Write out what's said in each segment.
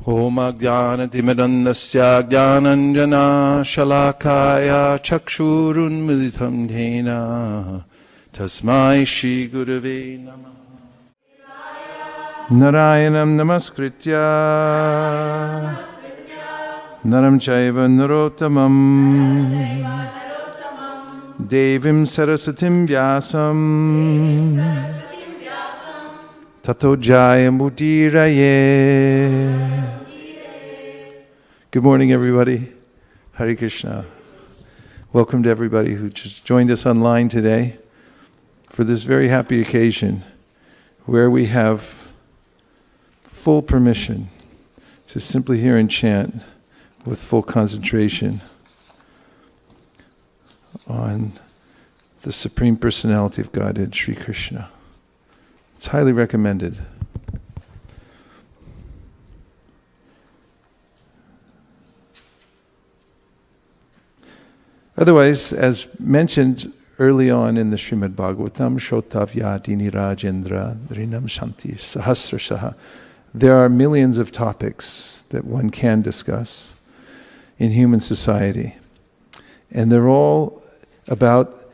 Om Ajnanatimidandasya Jnananjana Shalakaya Chakshurunmilitam Dhena Tasmai Shri Gurave Namah. Narayanam Namaskritya Naram Chaiva Narottamam Devim Sarasatim Vyasam Tato Jayamudiraye. Good morning, everybody. Hare Krishna. Welcome to everybody who just joined us online today for this very happy occasion where we have full permission to simply hear and chant with full concentration on the Supreme Personality of Godhead, Sri Krishna. It's highly recommended. Otherwise, as mentioned early on in the Srimad Bhagavatam, Shotavyadini Rajendra Drinam Shanti Sahasrasaha, there are millions of topics that one can discuss in human society. And they're all about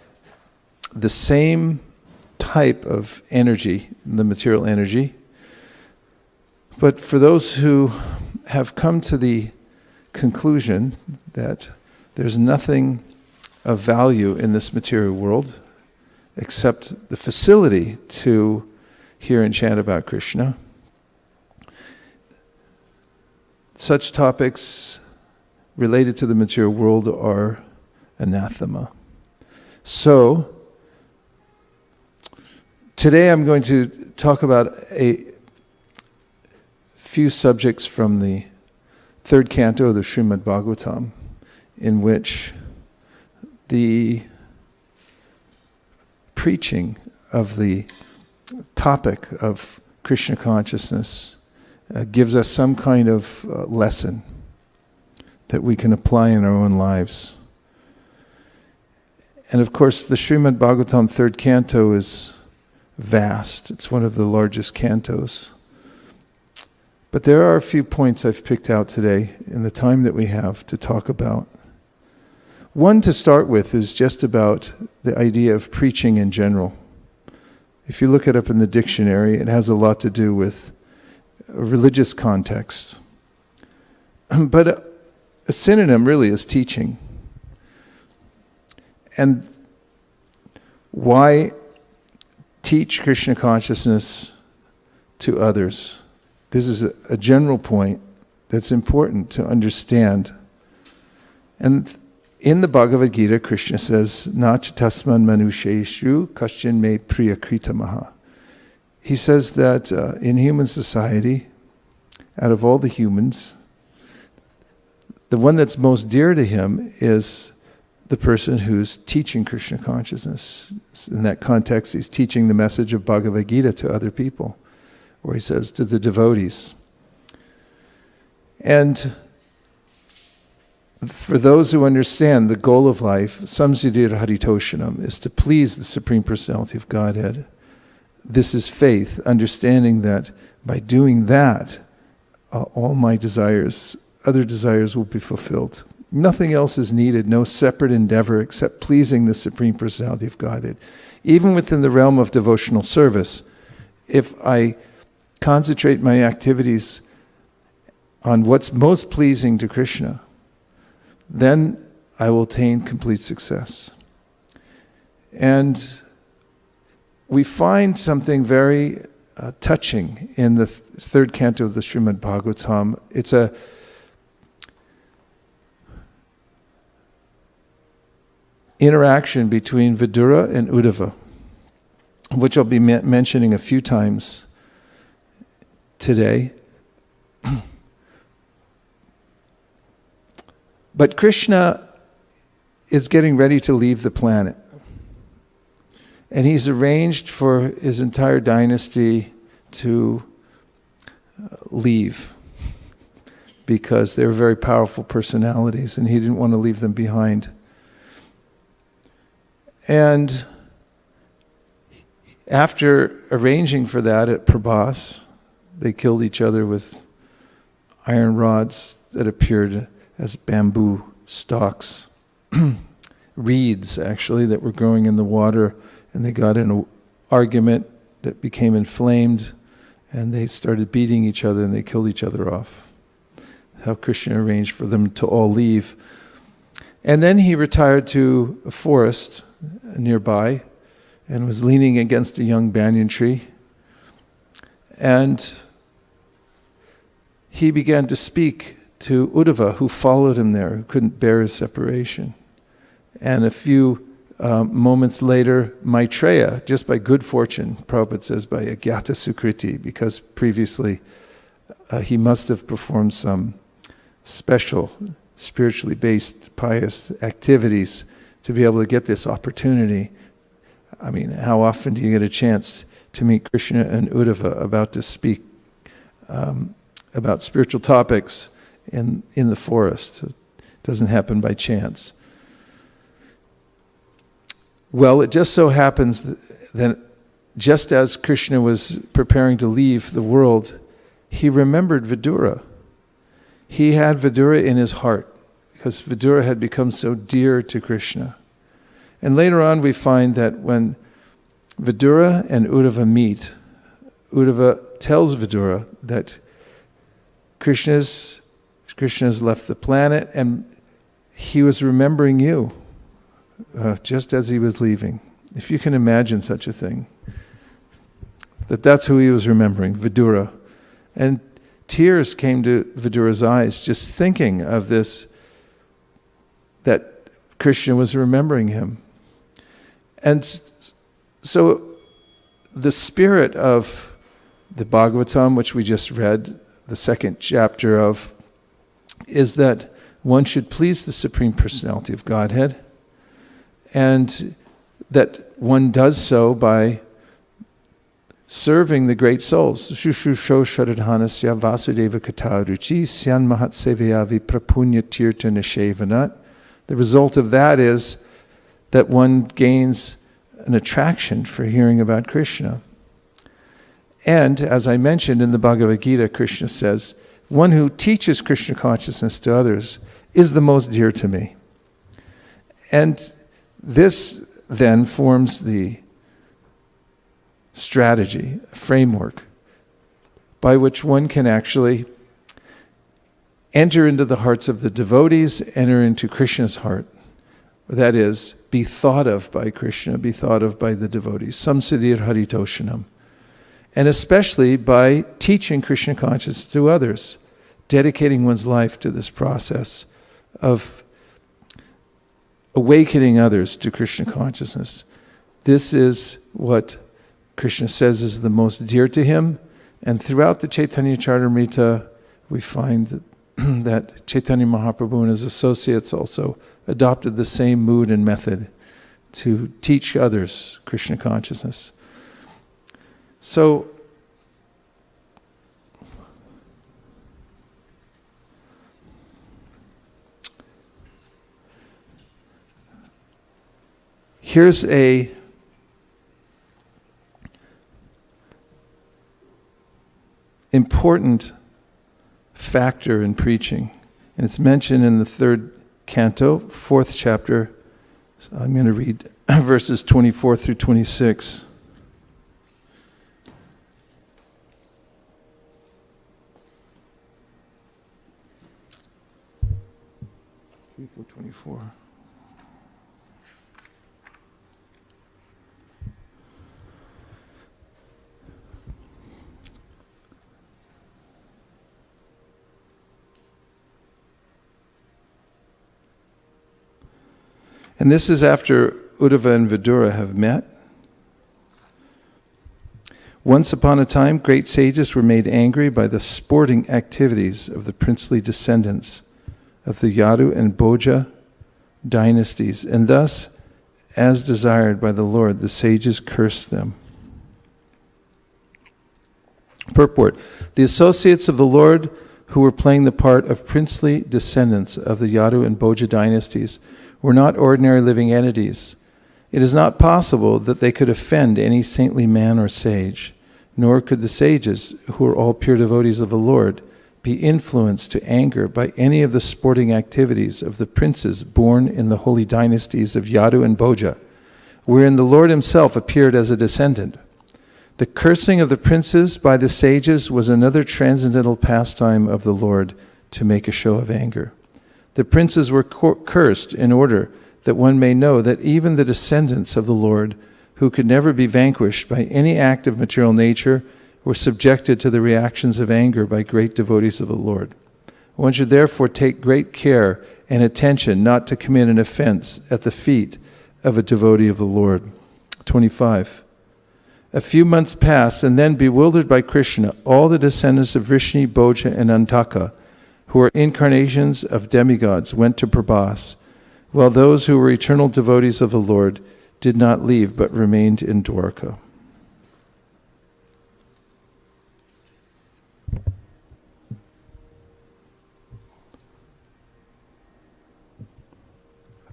the same type of energy, the material energy. But for those who have come to the conclusion that there's nothing of value in this material world except the facility to hear and chant about Krishna, such topics related to the material world are anathema. So, today I'm going to talk about a few subjects from the third canto of the Srimad Bhagavatam, in which the preaching of the topic of Krishna consciousness gives us some kind of lesson that we can apply in our own lives. And of course, the Srimad Bhagavatam third canto is vast. It's one of the largest cantos. But there are a few points I've picked out today in the time that we have to talk about. One to start with is just about the idea of preaching in general. If you look it up in the dictionary, it has a lot to do with a religious context. But a synonym really is teaching. And why teach Krishna consciousness to others? This is a general point that's important to understand. And in the Bhagavad Gita, Krishna says, "Na tasman manusheshu kaschin me priyakritamaha." He says that in human society, out of all the humans, the one that's most dear to him is the person who's teaching Krishna consciousness. In that context, he's teaching the message of Bhagavad Gita to other people, where he says to the devotees. And for those who understand the goal of life, samsiddhir haritoshanam, is to please the Supreme Personality of Godhead. This is faith, understanding that by doing that, all my desires, other desires will be fulfilled. Nothing else is needed, no separate endeavor except pleasing the Supreme Personality of Godhead. Even within the realm of devotional service, if I concentrate my activities on what's most pleasing to Krishna, then I will attain complete success. And we find something very touching in the third canto of the Srimad Bhagavatam. It's a interaction between Vidura and Uddhava, which I'll be mentioning a few times today. But Krishna is getting ready to leave the planet. And he's arranged for his entire dynasty to leave because they're very powerful personalities and he didn't want to leave them behind. And after arranging for that at Prabhas, they killed each other with iron rods that appeared as bamboo stalks, reeds actually that were growing in the water, and they got in an argument that became inflamed, and they started beating each other and they killed each other off. How Krishna arranged for them to all leave. And then he retired to a forest nearby and was leaning against a young banyan tree. And he began to speak to Uddhava, who followed him there, who couldn't bear his separation. And a few moments later, Maitreya, just by good fortune, Prabhupada says by agyata sukriti, because previously he must have performed some special, spiritually based, pious activities to be able to get this opportunity. I mean, how often do you get a chance to meet Krishna and Uddhava about to speak about spiritual topics in the forest? It doesn't happen by chance. Well, it just so happens that just as Krishna was preparing to leave the world, he remembered Vidura. He had Vidura in his heart because Vidura had become so dear to Krishna. And later on we find that when Vidura and Uddhava meet, Uddhava tells Vidura that Krishna's left the planet and he was remembering you just as he was leaving. If you can imagine such a thing, that's who he was remembering, Vidura. And tears came to Vidura's eyes just thinking of this, that Krishna was remembering him. And so the spirit of the Bhagavatam, which we just read, the second chapter of, is that one should please the Supreme Personality of Godhead, and that one does so by serving the great souls. Shushusho sharadhanasya vasudeva kataruchi syan mahat sevayavi prapunya tirtha nishevanat. The result of that is that one gains an attraction for hearing about Krishna. And as I mentioned in the Bhagavad Gita, Krishna says, one who teaches Krishna consciousness to others is the most dear to me. And this then forms the strategy, framework, by which one can actually enter into the hearts of the devotees, enter into Krishna's heart. That is, be thought of by Krishna, be thought of by the devotees. Samsiddhir haritoshanam. And especially by teaching Krishna consciousness to others, dedicating one's life to this process of awakening others to Krishna consciousness. This is what Krishna says is the most dear to him. And throughout the Chaitanya Charitamrita, we find that Chaitanya Mahaprabhu and his associates also adopted the same mood and method to teach others Krishna consciousness. So, here's a important factor in preaching, and it's mentioned in the third canto, fourth chapter. So I'm going to read verses 24 through 26. 24. And this is after Uddhava and Vidura have met. Once upon a time, great sages were made angry by the sporting activities of the princely descendants of the Yadu and Bhoja dynasties, and thus, as desired by the Lord, the sages cursed them. Purport: the associates of the Lord who were playing the part of princely descendants of the Yadu and Bhoja dynasties were not ordinary living entities. It is not possible that they could offend any saintly man or sage, nor could the sages, who are all pure devotees of the Lord, be influenced to anger by any of the sporting activities of the princes born in the holy dynasties of Yadu and Bhoja, wherein the Lord himself appeared as a descendant. The cursing of the princes by the sages was another transcendental pastime of the Lord to make a show of anger. The princes were cursed in order that one may know that even the descendants of the Lord, who could never be vanquished by any act of material nature, were subjected to the reactions of anger by great devotees of the Lord. One should therefore take great care and attention not to commit an offense at the feet of a devotee of the Lord. 25. A few months passed, and then, bewildered by Krishna, all the descendants of Vrishni, Bhoja, and Antaka, who are incarnations of demigods, went to Prabhas, while those who were eternal devotees of the Lord did not leave but remained in Dwarka.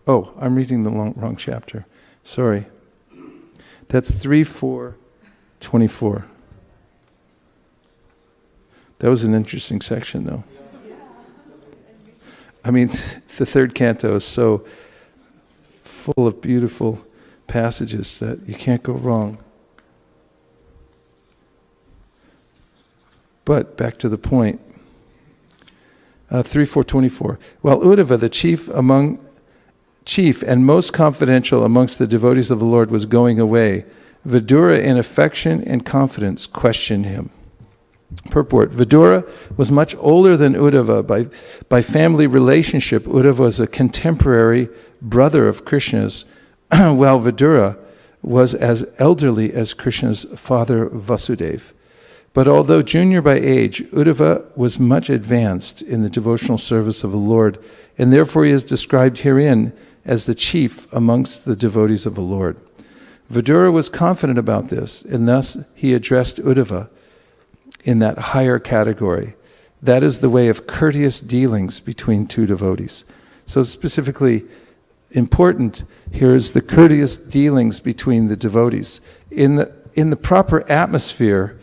Oh, I'm reading the wrong chapter. Sorry. That's 3:4:24. That was an interesting section, though. I mean, the third canto is so full of beautiful passages that you can't go wrong. But back to the point. 3:4:24. While Uddhava, the chief and most confidential amongst the devotees of the Lord, was going away, Vidura, in affection and confidence, questioned him. Purport. Vidura was much older than Uddhava. By family relationship, Uddhava was a contemporary brother of Krishna's, while Vidura was as elderly as Krishna's father Vasudeva. But although junior by age, Uddhava was much advanced in the devotional service of the Lord, and therefore he is described herein as the chief amongst the devotees of the Lord. Vidura was confident about this, and thus he addressed Uddhava in that higher category. That is the way of courteous dealings between two devotees. So specifically important here is the courteous dealings between the devotees. In the proper atmosphere,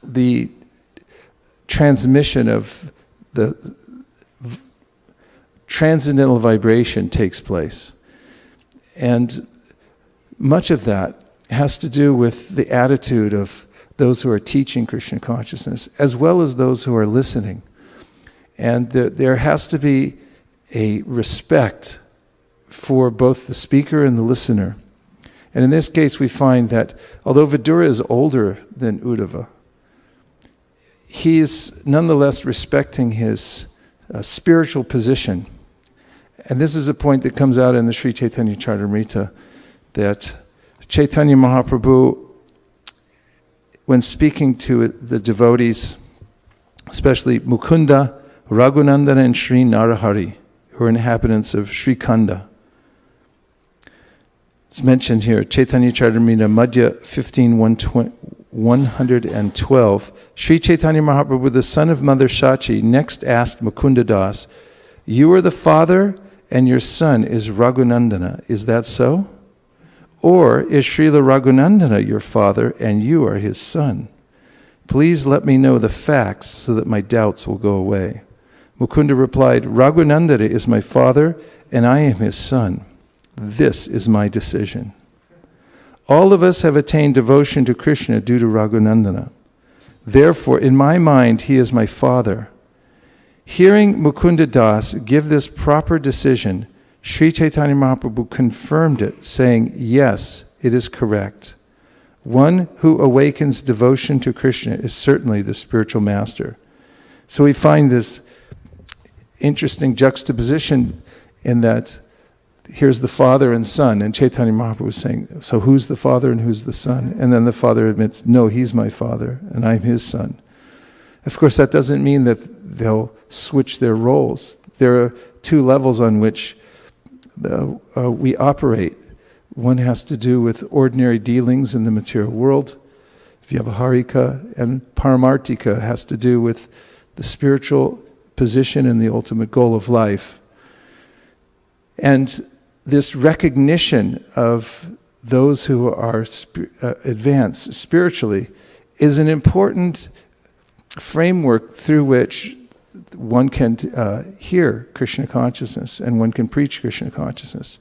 the transmission of the transcendental vibration takes place. And much of that has to do with the attitude of those who are teaching Krishna consciousness, as well as those who are listening. And there has to be a respect for both the speaker and the listener. And in this case, we find that although Vidura is older than Uddhava, he is nonetheless respecting his spiritual position. And this is a point that comes out in the Sri Chaitanya Charitamrita, that Chaitanya Mahaprabhu, when speaking to the devotees, especially Mukunda, Raghunandana, and Sri Narahari, who are inhabitants of Sri Khanda. It's mentioned here, Chaitanya Charitamrita, Madhya 15:112. Sri Chaitanya Mahaprabhu, the son of Mother Shachi, next asked Mukunda Das, "You are the father and your son is Raghunandana. Is that so? Or is Srila Raghunandana your father and you are his son? Please let me know the facts so that my doubts will go away." Mukunda replied, "Raghunandana is my father and I am his son. This is my decision. All of us have attained devotion to Krishna due to Raghunandana. Therefore, in my mind, he is my father." Hearing Mukunda Das give this proper decision, Sri Chaitanya Mahaprabhu confirmed it, saying, "Yes, it is correct. One who awakens devotion to Krishna is certainly the spiritual master." So we find this interesting juxtaposition in that here's the father and son, and Chaitanya Mahaprabhu was saying, so who's the father and who's the son? And then the father admits, no, he's my father and I'm his son. Of course, that doesn't mean that they'll switch their roles. There are two levels on which we operate. One has to do with ordinary dealings in the material world, Vyavaharika, and Paramartika has to do with the spiritual position and the ultimate goal of life. And this recognition of those who are advanced spiritually is an important framework through which one can hear Krishna consciousness and one can preach Krishna consciousness.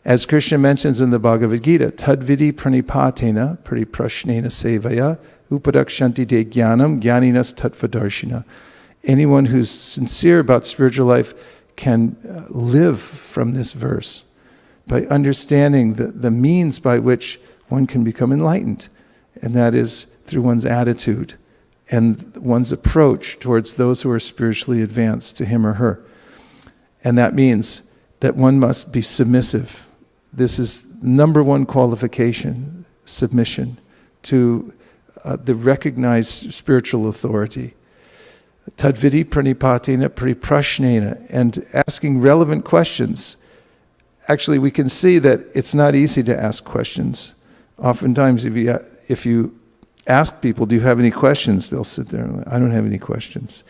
As Krishna mentions in the Bhagavad Gita, tadvidi pranipatena pariprashnena sevaya upadakshanti de jnanam jnaninas tattvadarshina. Anyone who's sincere about spiritual life can live from this verse by understanding the means by which one can become enlightened, and that is through one's attitude and one's approach towards those who are spiritually advanced to him or her. And that means that one must be submissive. This is number one qualification, submission to the recognized spiritual authority. Tadvidi pranipatena pariprashnena, and asking relevant questions. Actually, we can see that it's not easy to ask questions. Oftentimes, if you ask people, do you have any questions? They'll sit there and I don't have any questions.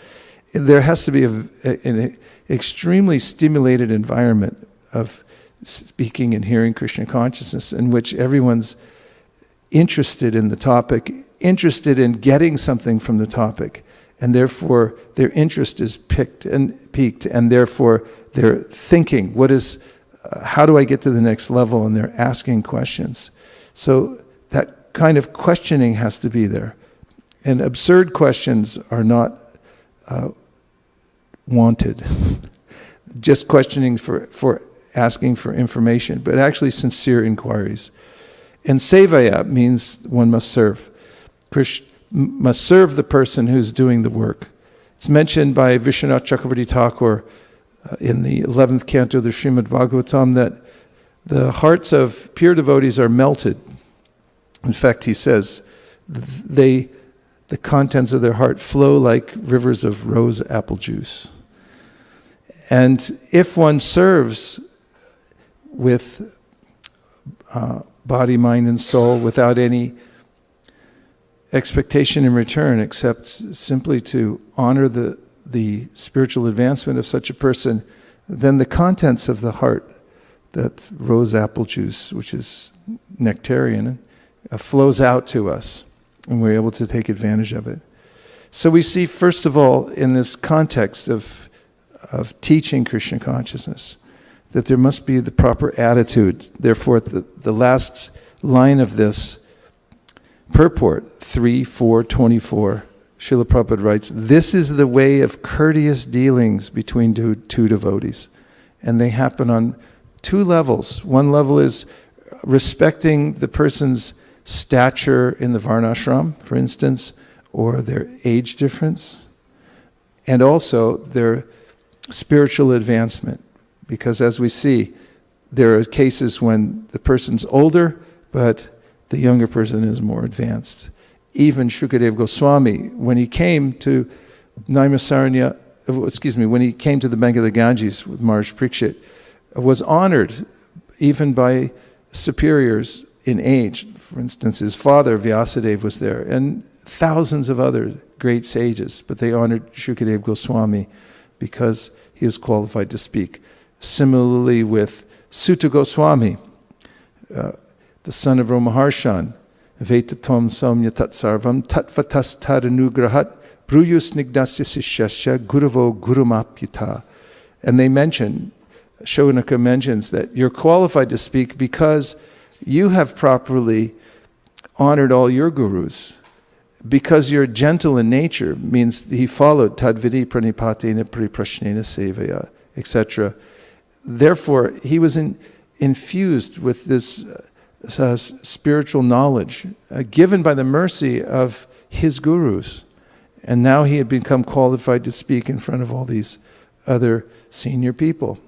There has to be an extremely stimulated environment of speaking and hearing Krishna consciousness in which everyone's interested in the topic, interested in getting something from the topic, and therefore their interest is piqued, and therefore they're thinking, how do I get to the next level? And they're asking questions. So that kind of questioning has to be there. And absurd questions are not wanted. Just questioning for asking for information, but actually sincere inquiries. And sevaya means one must serve. Krishna must serve the person who's doing the work. It's mentioned by Vishwanath Chakravarti Thakur in the 11th canto of the Srimad Bhagavatam that the hearts of pure devotees are melted. In fact, he says, the contents of their heart flow like rivers of rose apple juice. And if one serves with body, mind, and soul without any expectation in return except simply to honor the spiritual advancement of such a person, then the contents of the heart, that rose apple juice, which is nectarian, flows out to us, and we're able to take advantage of it. So we see, first of all, in this context of teaching Krishna consciousness, that there must be the proper attitude. Therefore, the last line of this purport, 3:4:24, Srila Prabhupada writes, "This is the way of courteous dealings between two devotees." And they happen on two levels. One level is respecting the person's stature in the varnashram, for instance, or their age difference, and also their spiritual advancement. Because as we see, there are cases when the person's older, but the younger person is more advanced. Even Shukadeva Goswami, when he came to Naimisaranya, when he came to the bank of the Ganges with Maharaj Parikshit, was honored even by superiors in age. For instance, his father, Vyasadeva, was there, and thousands of other great sages, but they honored Shukadeva Goswami because he was qualified to speak. Similarly with Sutta Goswami, the son of Romaharshan, Vetatom Somya Tatsarvam Tatvatas Tadanugrahat Bruyus Nigdasya Sishyasya Guravo Gurumapyuta. And they mention, Shonaka mentions that you're qualified to speak because you have properly honored all your gurus. Because you're gentle in nature, means he followed Tadvidi Pranipatena Pariprashnena Sevaya, etc. Therefore, he was infused with this spiritual knowledge given by the mercy of his gurus. And now he had become qualified to speak in front of all these other senior people.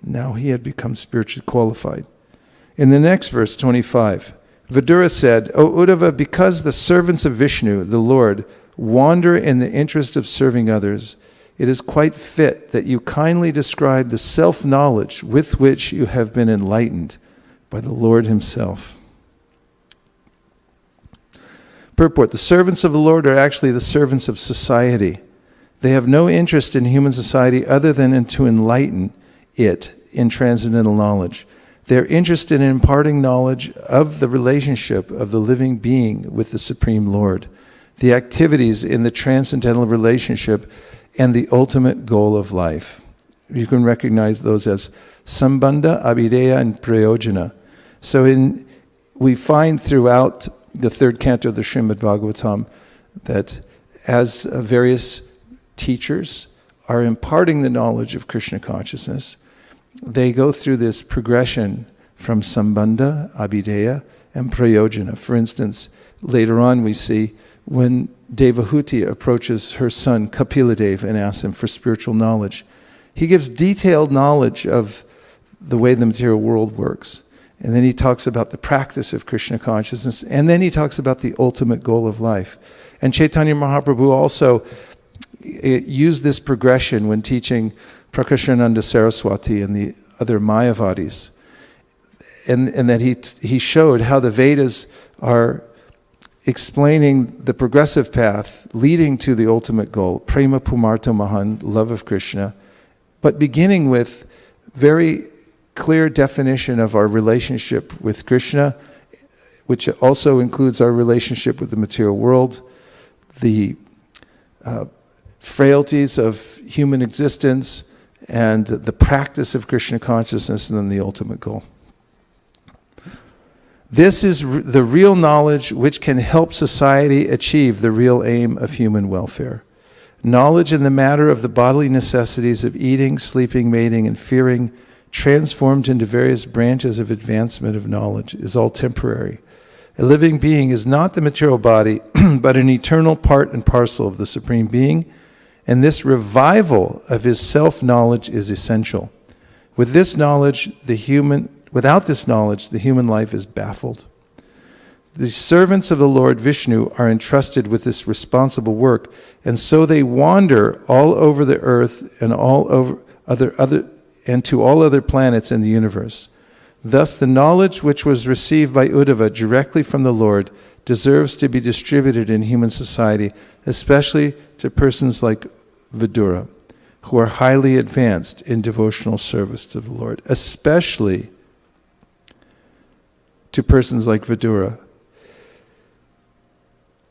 Now he had become spiritually qualified. In the next verse, 25, Vidura said, "O Uddhava, because the servants of Vishnu, the Lord, wander in the interest of serving others, it is quite fit that you kindly describe the self-knowledge with which you have been enlightened by the Lord himself." Purport: the servants of the Lord are actually the servants of society. They have no interest in human society other than to enlighten it in transcendental knowledge. They're interested in imparting knowledge of the relationship of the living being with the Supreme Lord. The activities in the transcendental relationship and the ultimate goal of life. You can recognize those as Sambandha, Abhideya, and Prayojana. So we find throughout the third canto of the Srimad Bhagavatam that as various teachers are imparting the knowledge of Krishna consciousness, they go through this progression from Sambandha, Abhideya, and Prayojana. For instance, later on we see when Devahuti approaches her son Kapiladev and asks him for spiritual knowledge, he gives detailed knowledge of the way the material world works. And then he talks about the practice of Krishna consciousness, and then he talks about the ultimate goal of life. And Chaitanya Mahaprabhu also used this progression when teaching Prakashananda Saraswati and the other Mayavadis. And that he showed how the Vedas are explaining the progressive path leading to the ultimate goal, Prema Pumarta Mahan, love of Krishna, but beginning with very clear definition of our relationship with Krishna, which also includes our relationship with the material world, the frailties of human existence, and the practice of Krishna consciousness, and then the ultimate goal. This is the real knowledge which can help society achieve the real aim of human welfare. Knowledge in the matter of the bodily necessities of eating, sleeping, mating, and fearing, transformed into various branches of advancement of knowledge, is all temporary. A living being is not the material body, but an eternal part and parcel of the Supreme Being, and this revival of his self-knowledge is essential. Without this knowledge, the human life is baffled. The servants of the Lord Vishnu are entrusted with this responsible work, and so they wander all over the earth and to all other planets in the universe. Thus, the knowledge which was received by Uddhava directly from the Lord deserves to be distributed in human society, especially to persons like Vidura, who are highly advanced in devotional service to the Lord, especially to persons like Vidura.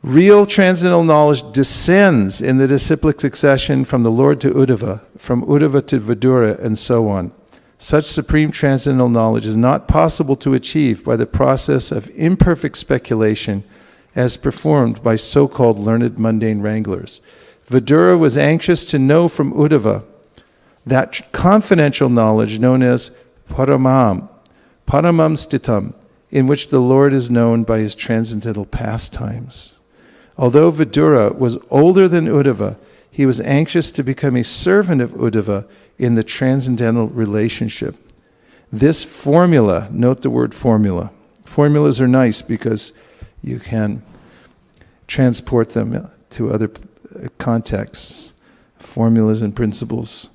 Real transcendental knowledge descends in the disciplic succession from the Lord to Uddhava, from Uddhava to Vidura, and so on. Such supreme transcendental knowledge is not possible to achieve by the process of imperfect speculation as performed by so-called learned mundane wranglers. Vidura was anxious to know from Uddhava that confidential knowledge known as paramam stitam, in which the Lord is known by his transcendental pastimes. Although Vidura was older than Uddhava, he was anxious to become a servant of Uddhava in the transcendental relationship. This formula, note the word formula. Formulas are nice because you can transport them to other contexts, formulas and principles.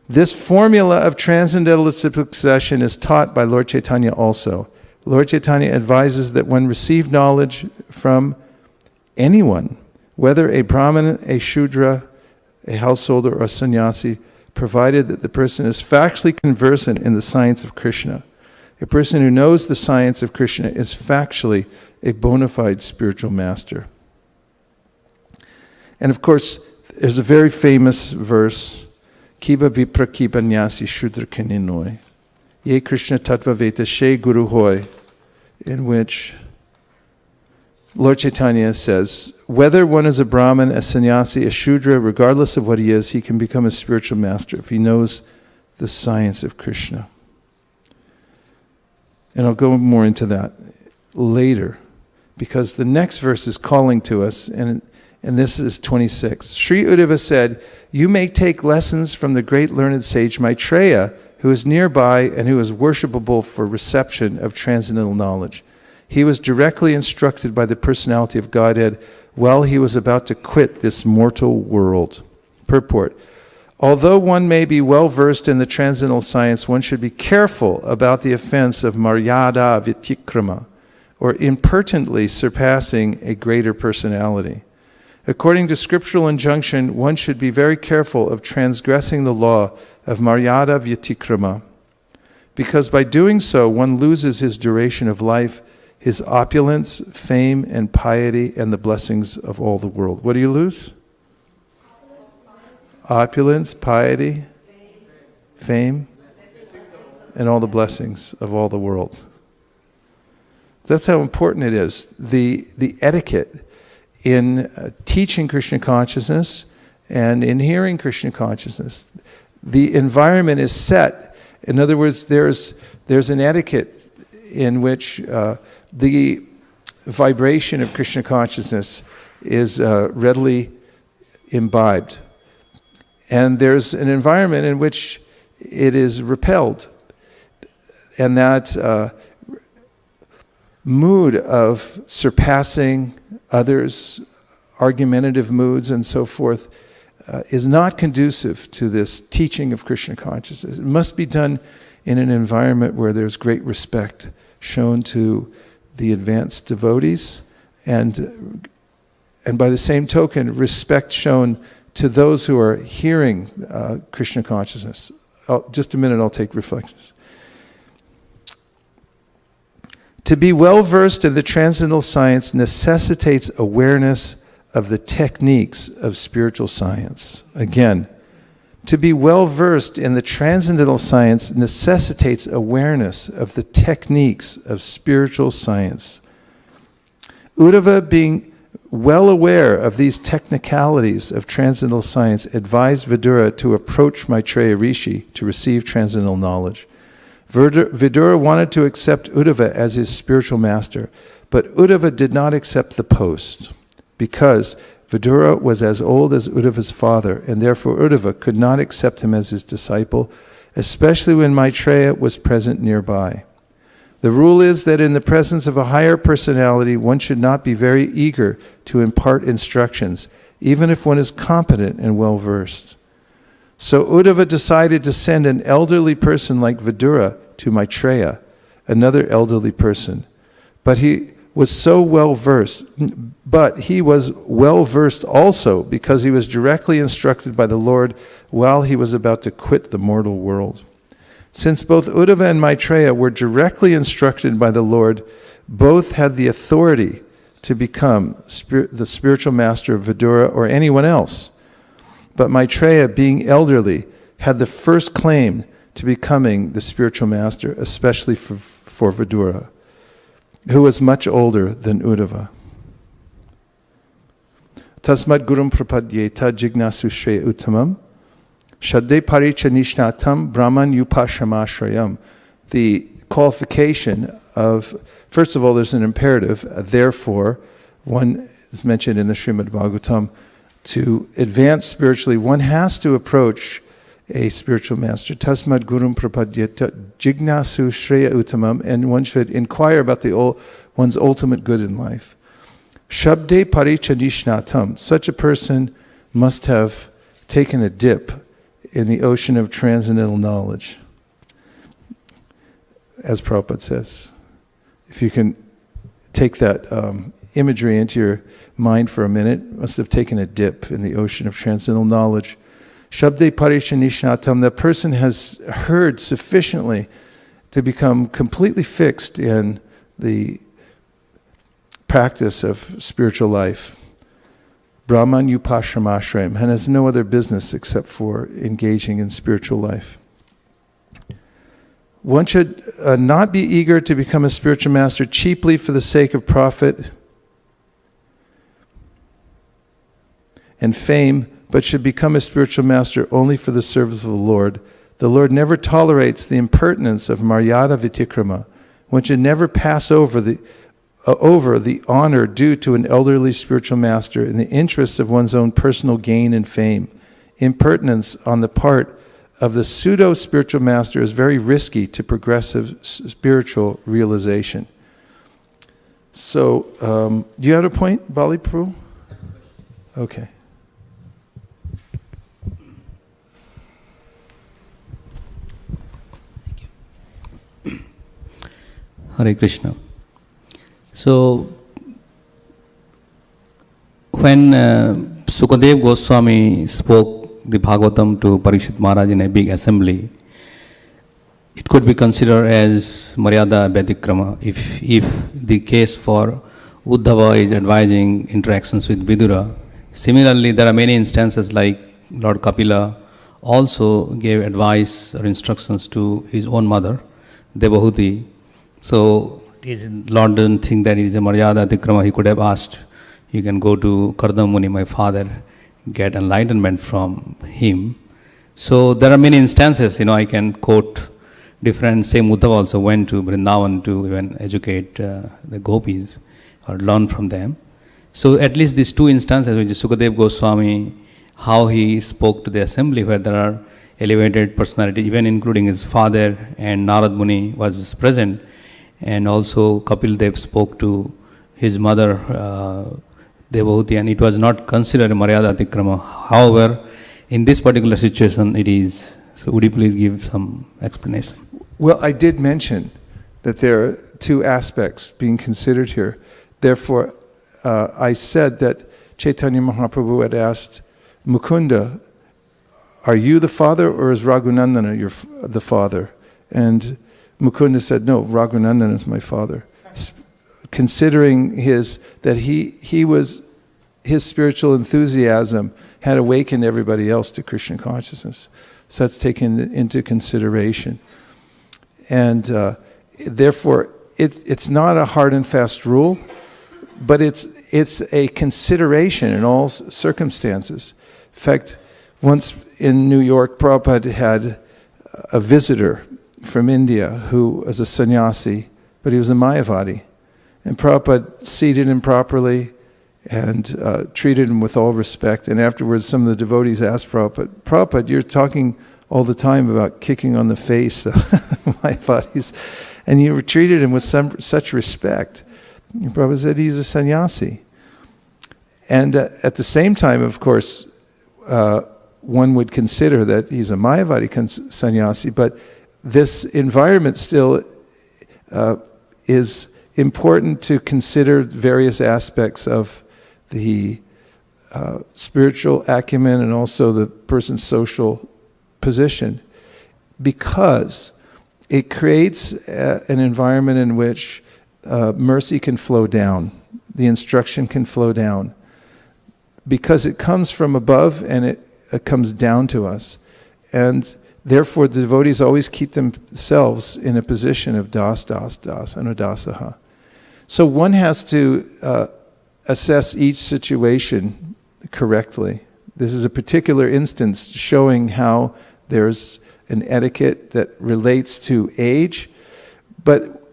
This formula of transcendental succession is taught by Lord Chaitanya also. Lord Chaitanya advises that one receive knowledge from anyone, whether a Brahmin, a Shudra, a householder, or a sannyasi, provided that the person is factually conversant in the science of Krishna. A person who knows the science of Krishna is factually a bona fide spiritual master. And of course, there's a very famous verse, Kiba Vipra Kiba Nyasi Shudra Kaninoi, Ye Krishna Tattva Veta She Guru Hoy, in which Lord Chaitanya says, whether one is a Brahmin, a sannyasi, a Shudra, regardless of what he is, he can become a spiritual master if he knows the science of Krishna. And I'll go more into that later, because the next verse is calling to us, and this is 26. Sri Uddhava said, you may take lessons from the great learned sage Maitreya, who is nearby and who is worshipable for reception of transcendental knowledge. He was directly instructed by the personality of Godhead while he was about to quit this mortal world. Purport. Although one may be well versed in the transcendental science, one should be careful about the offense of maryada vitikrama, or impertinently surpassing a greater personality. According to scriptural injunction, one should be very careful of transgressing the law of maryada vitikrama, because by doing so, one loses his duration of life, his opulence, fame, and piety, and the blessings of all the world. What do you lose? opulence, piety, fame, and all the blessings of all the world. That's how important it is. The etiquette in teaching Krishna consciousness and in hearing Krishna consciousness. The environment is set. In other words, there's an etiquette in which the vibration of Krishna consciousness is readily imbibed. And there's an environment in which it is repelled. And that mood of surpassing others, argumentative moods and so forth, is not conducive to this teaching of Krishna consciousness. It must be done in an environment where there's great respect shown to the advanced devotees, and by the same token, respect shown to those who are hearing Krishna consciousness. Just a minute, I'll take reflections. To be well versed in the transcendental science necessitates awareness of the techniques of spiritual science. Again, to be well versed in the transcendental science necessitates awareness of the techniques of spiritual science. Uddhava, being well aware of these technicalities of transcendental science, advised Vidura to approach Maitreya Rishi to receive transcendental knowledge. Vidura wanted to accept Uddhava as his spiritual master, but Uddhava did not accept the post because Vidura was as old as Uddhava's father, and therefore Uddhava could not accept him as his disciple, especially when Maitreya was present nearby. The rule is that in the presence of a higher personality, one should not be very eager to impart instructions, even if one is competent and well-versed. So Uddhava decided to send an elderly person like Vidura to Maitreya, another elderly person. But he was well versed also because he was directly instructed by the Lord while he was about to quit the mortal world. Since both Uddhava and Maitreya were directly instructed by the Lord, both had the authority to become the spiritual master of Vidura or anyone else. But Maitreya, being elderly, had the first claim to becoming the spiritual master, especially for Vidura, who was much older than Uddhava. Tasmad gurum prapadyeta jignasu shreya uttamam shadde paricha nishnatam brahman upashamashrayam. The qualification of, first of all, there's an imperative, therefore, one is mentioned in the Srimad Bhagavatam, to advance spiritually, one has to approach a spiritual master. Tasmad gurum prapadyeta jignasu shreya uttamam, and one should inquire about one's ultimate good in life. Shabde paricha nishnatam. Such a person must have taken a dip in the ocean of transcendental knowledge. As Prabhupada says, if you can take that imagery into your mind for a minute, must have taken a dip in the ocean of transcendental knowledge. Shabde paricha nishnatam, that person has heard sufficiently to become completely fixed in the practice of spiritual life. Brahman upashamashrayam, and has no other business except for engaging in spiritual life. One should not be eager to become a spiritual master cheaply for the sake of profit and fame, but should become a spiritual master only for the service of the Lord. The Lord never tolerates the impertinence of Maryada Vitikrama. One should never pass over the honor due to an elderly spiritual master in the interest of one's own personal gain and fame. Impertinence on the part of the pseudo-spiritual master is very risky to progressive spiritual realization. So, do you have a point, Bali Prabhu? Okay. Hare Krishna. So, when Sukadev Goswami spoke the Bhagavatam to Parikshit Maharaj in a big assembly, it could be considered as Maryada Vyatikrama if the case for Uddhava is advising interactions with Vidura. Similarly, there are many instances like Lord Kapila also gave advice or instructions to his own mother, Devahuti. So Lord doesn't think that it is a Maryada Atikrama. He could have asked, you can go to Kardama Muni, my father, get enlightenment from him. So there are many instances, I can quote different, same Uddhava also went to Vrindavan to even educate the gopis or learn from them. So at least these two instances, which is Sukadeva Goswami, how he spoke to the assembly where there are elevated personalities, even including his father, and Narad Muni was present, and also Kapil Dev spoke to his mother, Devahuti, and it was not considered a Maryada Atikrama. However, in this particular situation, it is. So would you please give some explanation? Well, I did mention that there are two aspects being considered here. Therefore, I said that Chaitanya Mahaprabhu had asked Mukunda, are you the father or is Raghunandana the father? And Mukunda said, no, Raghunandana is my father. Considering his spiritual enthusiasm had awakened everybody else to Krishna consciousness. So that's taken into consideration. And therefore, it's not a hard and fast rule, but it's a consideration in all circumstances. In fact, once in New York, Prabhupada had a visitor from India who was a sannyasi, but he was a Mayavadi. And Prabhupada seated him properly and treated him with all respect. And afterwards, some of the devotees asked Prabhupada, you're talking all the time about kicking on the face of Mayavadis, and you treated him with such respect. And Prabhupada said he's a sannyasi. And at the same time, of course, one would consider that he's a Mayavadi sannyasi, but this environment still is important to consider various aspects of the spiritual acumen and also the person's social position, because it creates an environment in which mercy can flow down, the instruction can flow down, because it comes from above and it comes down to us. And therefore the devotees always keep themselves in a position of das, anudasaha. So one has to assess each situation correctly. This is a particular instance showing how there's an etiquette that relates to age, but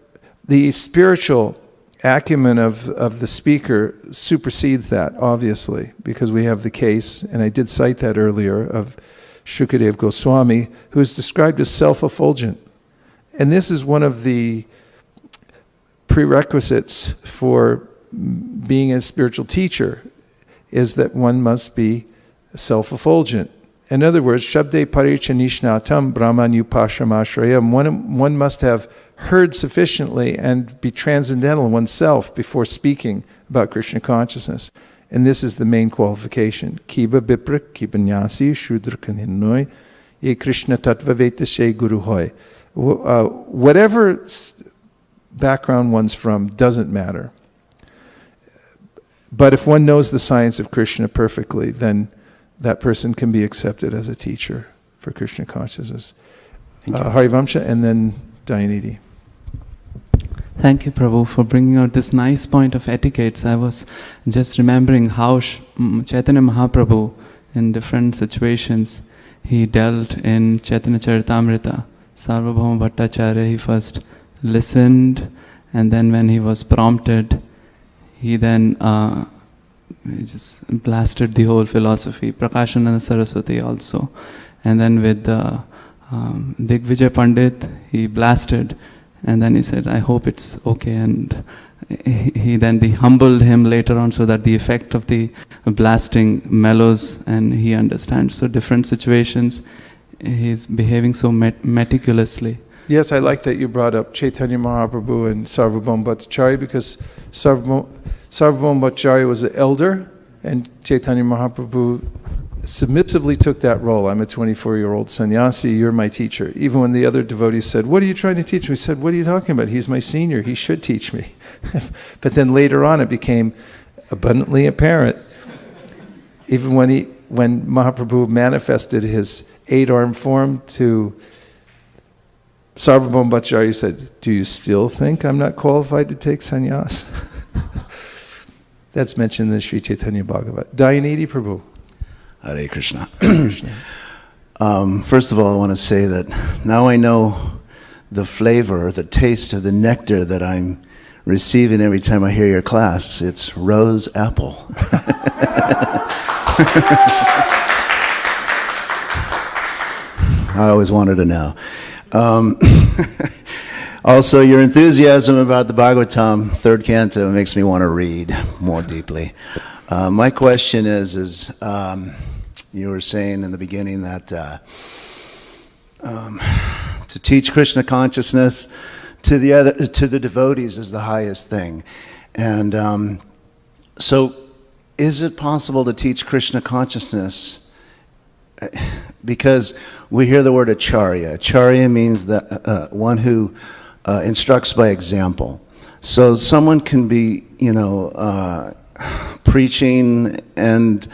the spiritual acumen of the speaker supersedes that, obviously, because we have the case, and I did cite that earlier, of Shukadeva Goswami, who is described as self-effulgent. And this is one of the prerequisites for being a spiritual teacher, is that one must be self-effulgent. In other words, Shabde Parichanishnatam Brahmanyupashamashrayam, one must have heard sufficiently and be transcendental in oneself before speaking about Krishna consciousness. And this is the main qualification. Kiba Biprak, Kibanyasi, Shudra Kaninoi, Ye Krishna Tattva Vetashe Guru Hoy. Whatever background one's from doesn't matter. But if one knows the science of Krishna perfectly, then that person can be accepted as a teacher for Krishna consciousness. Harivamsha and then Dayanidhi. Thank you, Prabhu, for bringing out this nice point of etiquettes. I was just remembering how Chaitanya Mahaprabhu, in different situations, he dealt in Chaitanya Charitamrita. Sarvabhauma Bhattacharya, he first listened, and then when he was prompted, he then he just blasted the whole philosophy. Prakashananda Saraswati also. And then with Digvijay Pandit, he blasted. And then he said, I hope it's okay. And he humbled him later on so that the effect of the blasting mellows and he understands. So different situations, he's behaving so meticulously. Yes, I like that you brought up Chaitanya Mahaprabhu and Sarvabhauma Bhattacharya, because Sarvabhauma Bhattacharya was an elder and Chaitanya Mahaprabhu submissively took that role. I'm a 24-year-old sannyasi, you're my teacher. Even when the other devotees said, what are you trying to teach me? He said, what are you talking about? He's my senior, he should teach me. But then later on it became abundantly apparent. Even when when Mahaprabhu manifested his 8-armed form to Sarvabhauma Bhattacharya, he said, "Do you still think I'm not qualified to take sannyas?" That's mentioned in the Sri Chaitanya Bhagavat. Dayanidhi Prabhu. Hare Krishna. First of all, I want to say that now I know the flavor, the taste of the nectar that I'm receiving every time I hear your class. It's rose apple. I always wanted to know. Also, your enthusiasm about the Bhagavatam, 3rd Canto, makes me want to read more deeply. My question is you were saying in the beginning that to teach Krishna consciousness to the devotees is the highest thing. And so is it possible to teach Krishna consciousness? Because we hear the word acharya. Acharya means that one who instructs by example. So someone can be, preaching and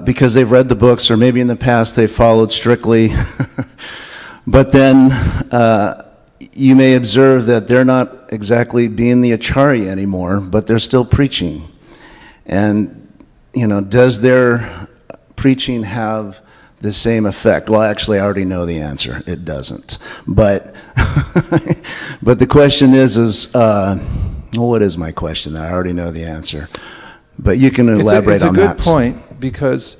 because they've read the books, or maybe in the past they followed strictly, but then you may observe that they're not exactly being the acharya anymore, but they're still preaching. And, does their preaching have the same effect? Well, actually, I already know the answer. It doesn't. But but the question is what is my question? I already know the answer. But you can elaborate on that. It's a good point, because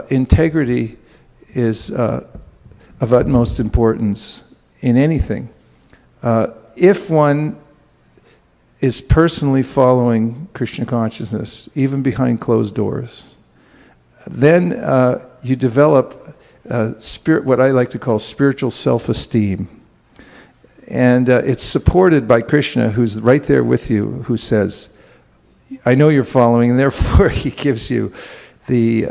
integrity is of utmost importance in anything. If one is personally following Krishna consciousness, even behind closed doors, then you develop what I like to call spiritual self-esteem. And it's supported by Krishna, who's right there with you, who says, "I know you're following," and therefore he gives you the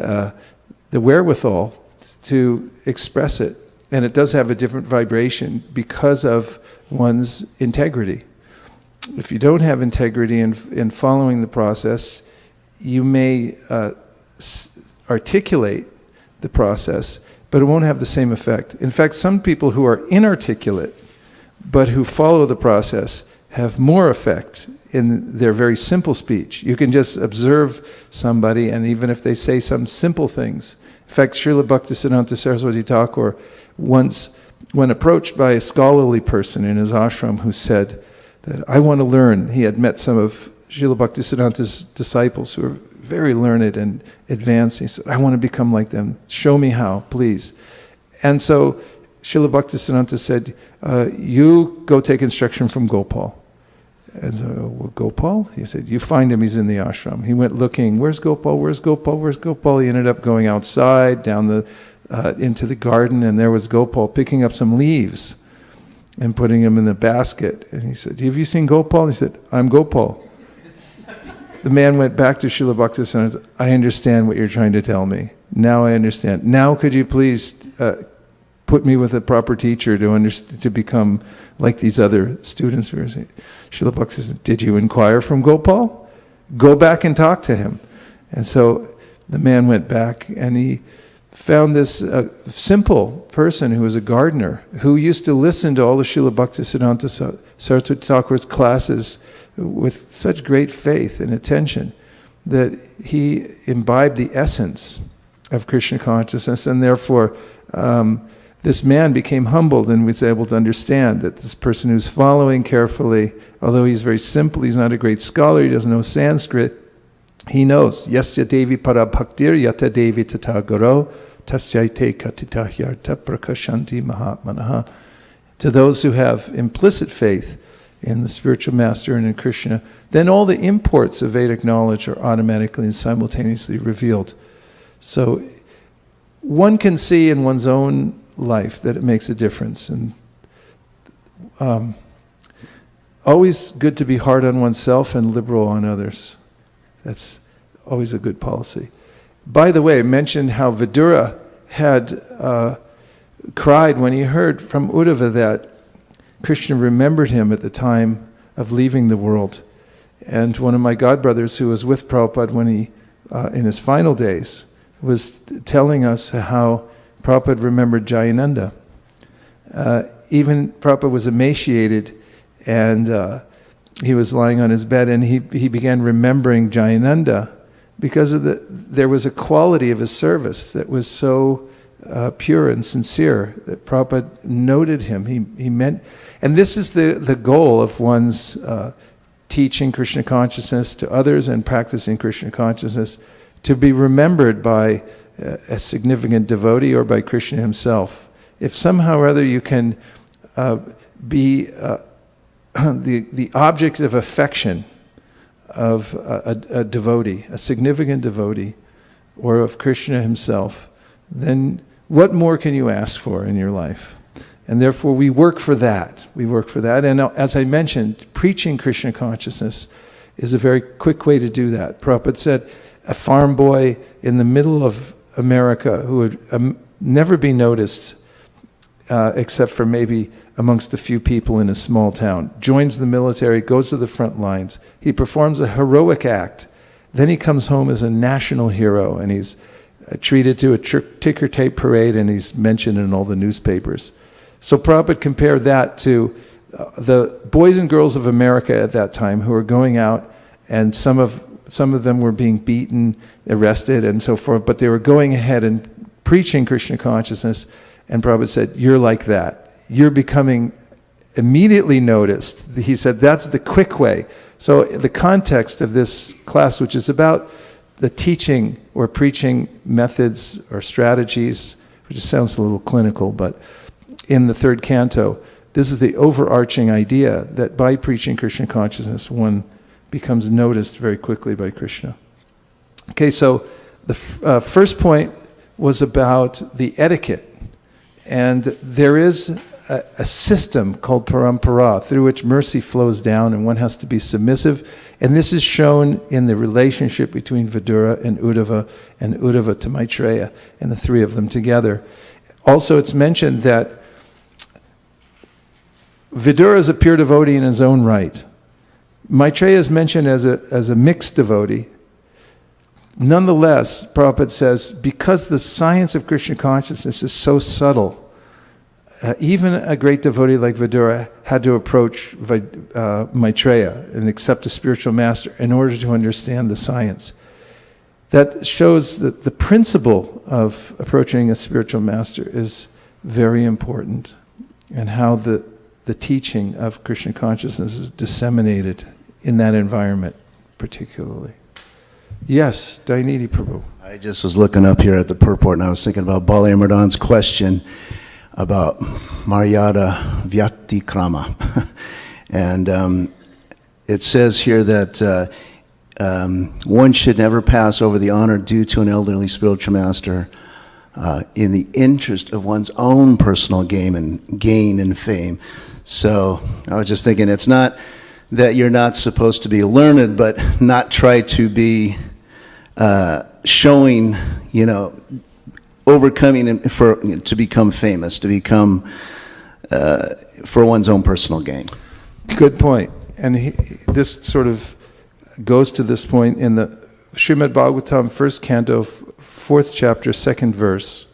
wherewithal to express it. And it does have a different vibration because of one's integrity. If you don't have integrity in following the process, you may articulate the process, but it won't have the same effect. In fact, some people who are inarticulate, but who follow the process, have more effect in their very simple speech. You can just observe somebody, and even if they say some simple things. In fact, Srila Bhaktisiddhanta Saraswati Thakur once, when approached by a scholarly person in his ashram who said that, "I want to learn," he had met some of Srila Bhaktisiddhanta's disciples who were very learned and advanced. He said, "I want to become like them. Show me how, please." And so Srila Bhaktisiddhanta said, "You go take instruction from Gopal." And so, "Well, Gopal?" He said, "You find him, he's in the ashram." He went looking, "Where's Gopal? Where's Gopal? Where's Gopal?" He ended up going outside, down into the garden, and there was Gopal picking up some leaves and putting them in the basket. And he said, "Have you seen Gopal?" He said, "I'm Gopal." The man went back to Srila Bhaktisiddhanta and said, "I understand what you're trying to tell me. Now I understand. Now could you please put me with a proper teacher to become like these other students?" Srila Bhaktisiddhanta said, "Did you inquire from Gopal? Go back and talk to him." And so the man went back, and he found this simple person who was a gardener, who used to listen to all the Srila Bhaktisiddhanta Saraswati Thakur's classes with such great faith and attention that he imbibed the essence of Krishna consciousness, and therefore this man became humbled and was able to understand that this person who's following carefully, although he's very simple, he's not a great scholar, he doesn't know Sanskrit, he knows, "Yasya devi para bhaktir yata devi tata garo tasyaite katita hyarta prakashanti mahatmanaha." To those who have implicit faith in the spiritual master and in Krishna, then all the imports of Vedic knowledge are automatically and simultaneously revealed. So one can see in one's own life that it makes a difference. And always good to be hard on oneself and liberal on others. That's always a good policy. By the way, I mentioned how Vidura had cried when he heard from Uddhava that Krishna remembered him at the time of leaving the world. And one of my godbrothers who was with Prabhupada when he, in his final days, was telling us how Prabhupada remembered Jayananda. Even Prabhupada was emaciated, and he was lying on his bed, and he began remembering Jayananda because of there was a quality of his service that was so pure and sincere that Prabhupada noted him. He meant, and this is the goal of one's teaching Krishna consciousness to others and practicing Krishna consciousness, to be remembered by a significant devotee or by Krishna himself. If somehow or other you can be the object of affection of a devotee, a significant devotee, or of Krishna himself, then what more can you ask for in your life? And therefore we work for that. We work for that. And as I mentioned, preaching Krishna consciousness is a very quick way to do that. Prabhupada said a farm boy in the middle of America who would never be noticed except for maybe amongst a few people in a small town, joins the military, goes to the front lines. He performs a heroic act. Then he comes home as a national hero, and he's treated to a ticker tape parade, and he's mentioned in all the newspapers. So Prabhupada compared that to the boys and girls of America at that time who were going out, and some of them were being beaten, arrested, and so forth, but they were going ahead and preaching Krishna consciousness, and Prabhupada said, you're like that. You're becoming immediately noticed. He said, that's the quick way. So the context of this class, which is about the teaching or preaching methods or strategies, which sounds a little clinical, but in the third canto, this is the overarching idea that by preaching Krishna consciousness, one becomes noticed very quickly by Krishna. Okay, so the first point was about the etiquette. And there is a system called parampara through which mercy flows down, and one has to be submissive. And this is shown in the relationship between Vidura and Uddhava to Maitreya, and the three of them together. Also, it's mentioned that Vidura is a pure devotee in his own right. Maitreya is mentioned as a mixed devotee. Nonetheless, Prabhupada says, because the science of Krishna consciousness is so subtle, even a great devotee like Vidura had to approach Maitreya and accept a spiritual master in order to understand the science. That shows that the principle of approaching a spiritual master is very important, and how the teaching of Krishna consciousness is disseminated in that environment particularly. Yes, Dainiti Prabhu. I just was looking up here at the purport, and I was thinking about Bali Amridan's question about Maryada Vyaktikrama. And it says here that one should never pass over the honor due to an elderly spiritual master in the interest of one's own personal gain and fame. So I was just thinking, it's not that you're not supposed to be learned, but not try to be showing, overcoming to become famous, to become for one's own personal gain. Good point. And this sort of goes to this point in the Srimad Bhagavatam, 1st Canto, 4th chapter, 2nd verse.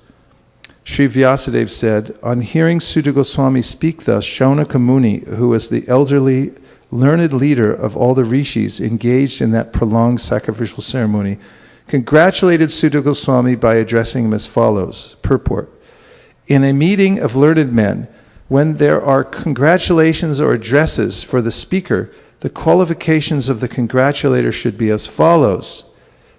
Sri Vyasadeva said, on hearing Sutta Goswami speak thus, Shaunaka Muni, who was the elderly, learned leader of all the rishis engaged in that prolonged sacrificial ceremony, congratulated Sutta Goswami by addressing him as follows. Purport. In a meeting of learned men, when there are congratulations or addresses for the speaker, the qualifications of the congratulator should be as follows.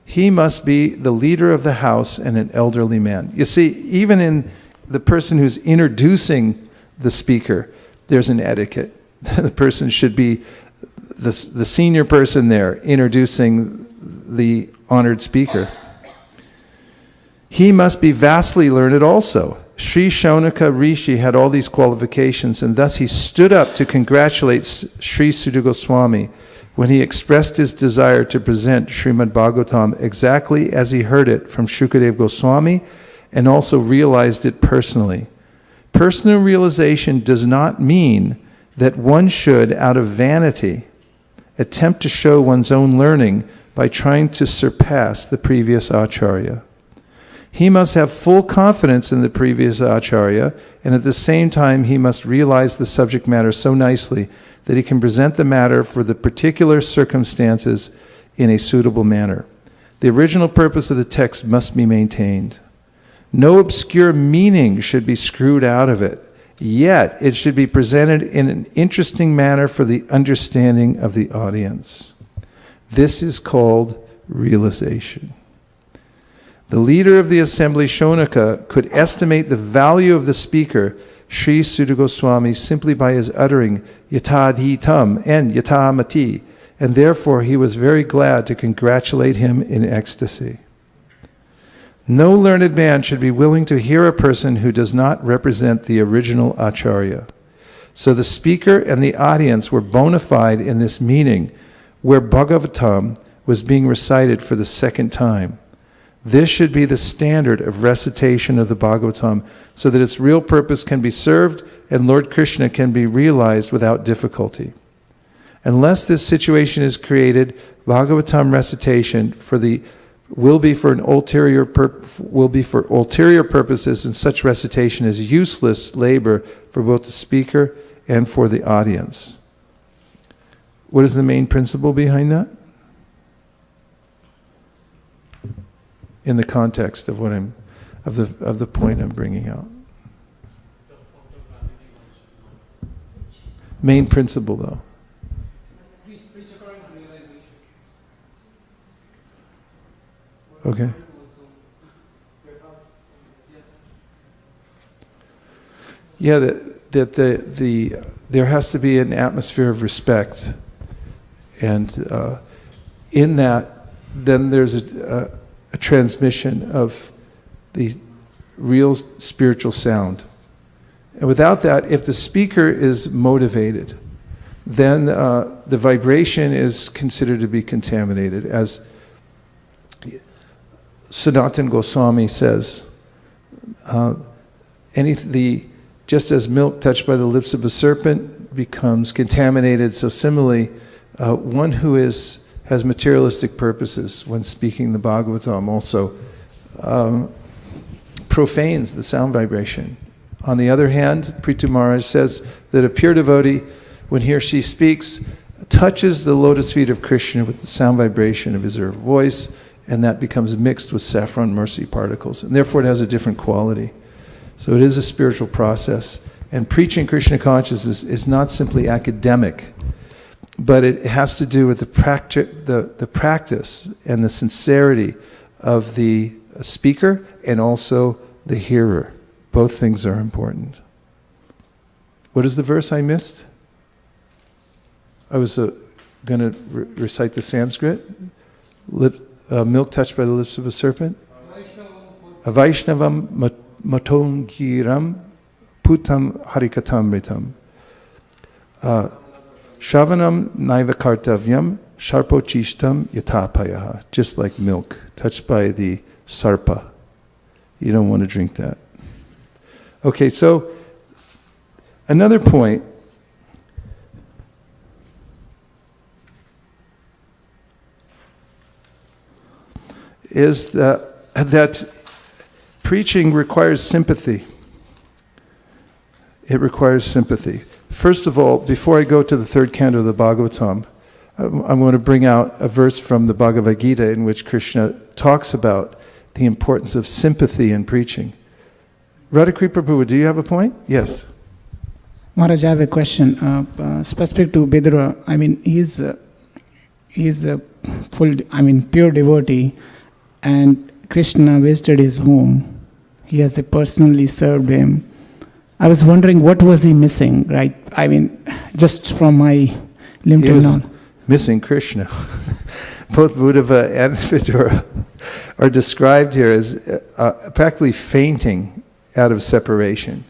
He must be the leader of the house and an elderly man. You see, even in the person who's introducing the speaker, there's an etiquette. The person should be the senior person there introducing the honored speaker. He must be vastly learned also. Sri Shaunaka Rishi had all these qualifications, and thus he stood up to congratulate Sri Sutta Goswami when he expressed his desire to present Srimad Bhagavatam exactly as he heard it from Shukadeva Goswami, and also realized it personally. Personal realization does not mean that one should, out of vanity, attempt to show one's own learning by trying to surpass the previous acharya. He must have full confidence in the previous Acharya, and at the same time he must realize the subject matter so nicely that he can present the matter for the particular circumstances in a suitable manner. The original purpose of the text must be maintained. No obscure meaning should be screwed out of it, yet it should be presented in an interesting manner for the understanding of the audience. This is called realization. The leader of the assembly, Shonaka, could estimate the value of the speaker, Sri Sutta Goswami, simply by his uttering yatadhitam and yatamati, and therefore he was very glad to congratulate him in ecstasy. No learned man should be willing to hear a person who does not represent the original Acharya. So the speaker and the audience were bona fide in this meeting where Bhagavatam was being recited for the second time. This should be the standard of recitation of the Bhagavatam so that its real purpose can be served and Lord Krishna can be realized without difficulty. Unless this situation is created, Bhagavatam recitation will be for ulterior purposes, and such recitation is useless labor for both the speaker and for the audience. What is the main principle behind that? In the context of what of the point I'm bringing out. Main principle, though. Okay. Yeah, there has to be an atmosphere of respect, and in that, then there's a transmission of the real spiritual sound. And without that, if the speaker is motivated, then the vibration is considered to be contaminated. As Sanatana Goswami says, just as milk touched by the lips of a serpent becomes contaminated, so similarly, one who has materialistic purposes when speaking the Bhagavatam also profanes the sound vibration. On the other hand, Prithu Maharaj says that a pure devotee, when he or she speaks, touches the lotus feet of Krishna with the sound vibration of his or her voice, and that becomes mixed with saffron mercy particles, and therefore it has a different quality. So it is a spiritual process, and preaching Krishna consciousness is not simply academic, but it has to do with the practice and the sincerity of the speaker and also the hearer. Both things are important. What is the verse I missed? I was going to recite the Sanskrit. Milk touched by the lips of a serpent. Vaishnavam matongiram putam harikatamritam. Shavanam naiva kartavyam sharpochistam yatapayaha. Just like milk touched by the sarpa. You don't want to drink that. Okay, so another point is that preaching requires sympathy. It requires sympathy. First of all, before I go to the third canto of the Bhagavatam, I'm going to bring out a verse from the Bhagavad Gita in which Krishna talks about the importance of sympathy in preaching. Radhakripa Prabhu, do you have a point? Yes. Maharaj, I have a question specific to Vidura. I mean, he's a pure devotee, and Krishna visited his home. He has personally served him. I was wondering what was he missing, right? I mean, just from my limited knowledge. Missing Krishna. Both Uddhava and Vidura are described here as practically fainting out of separation.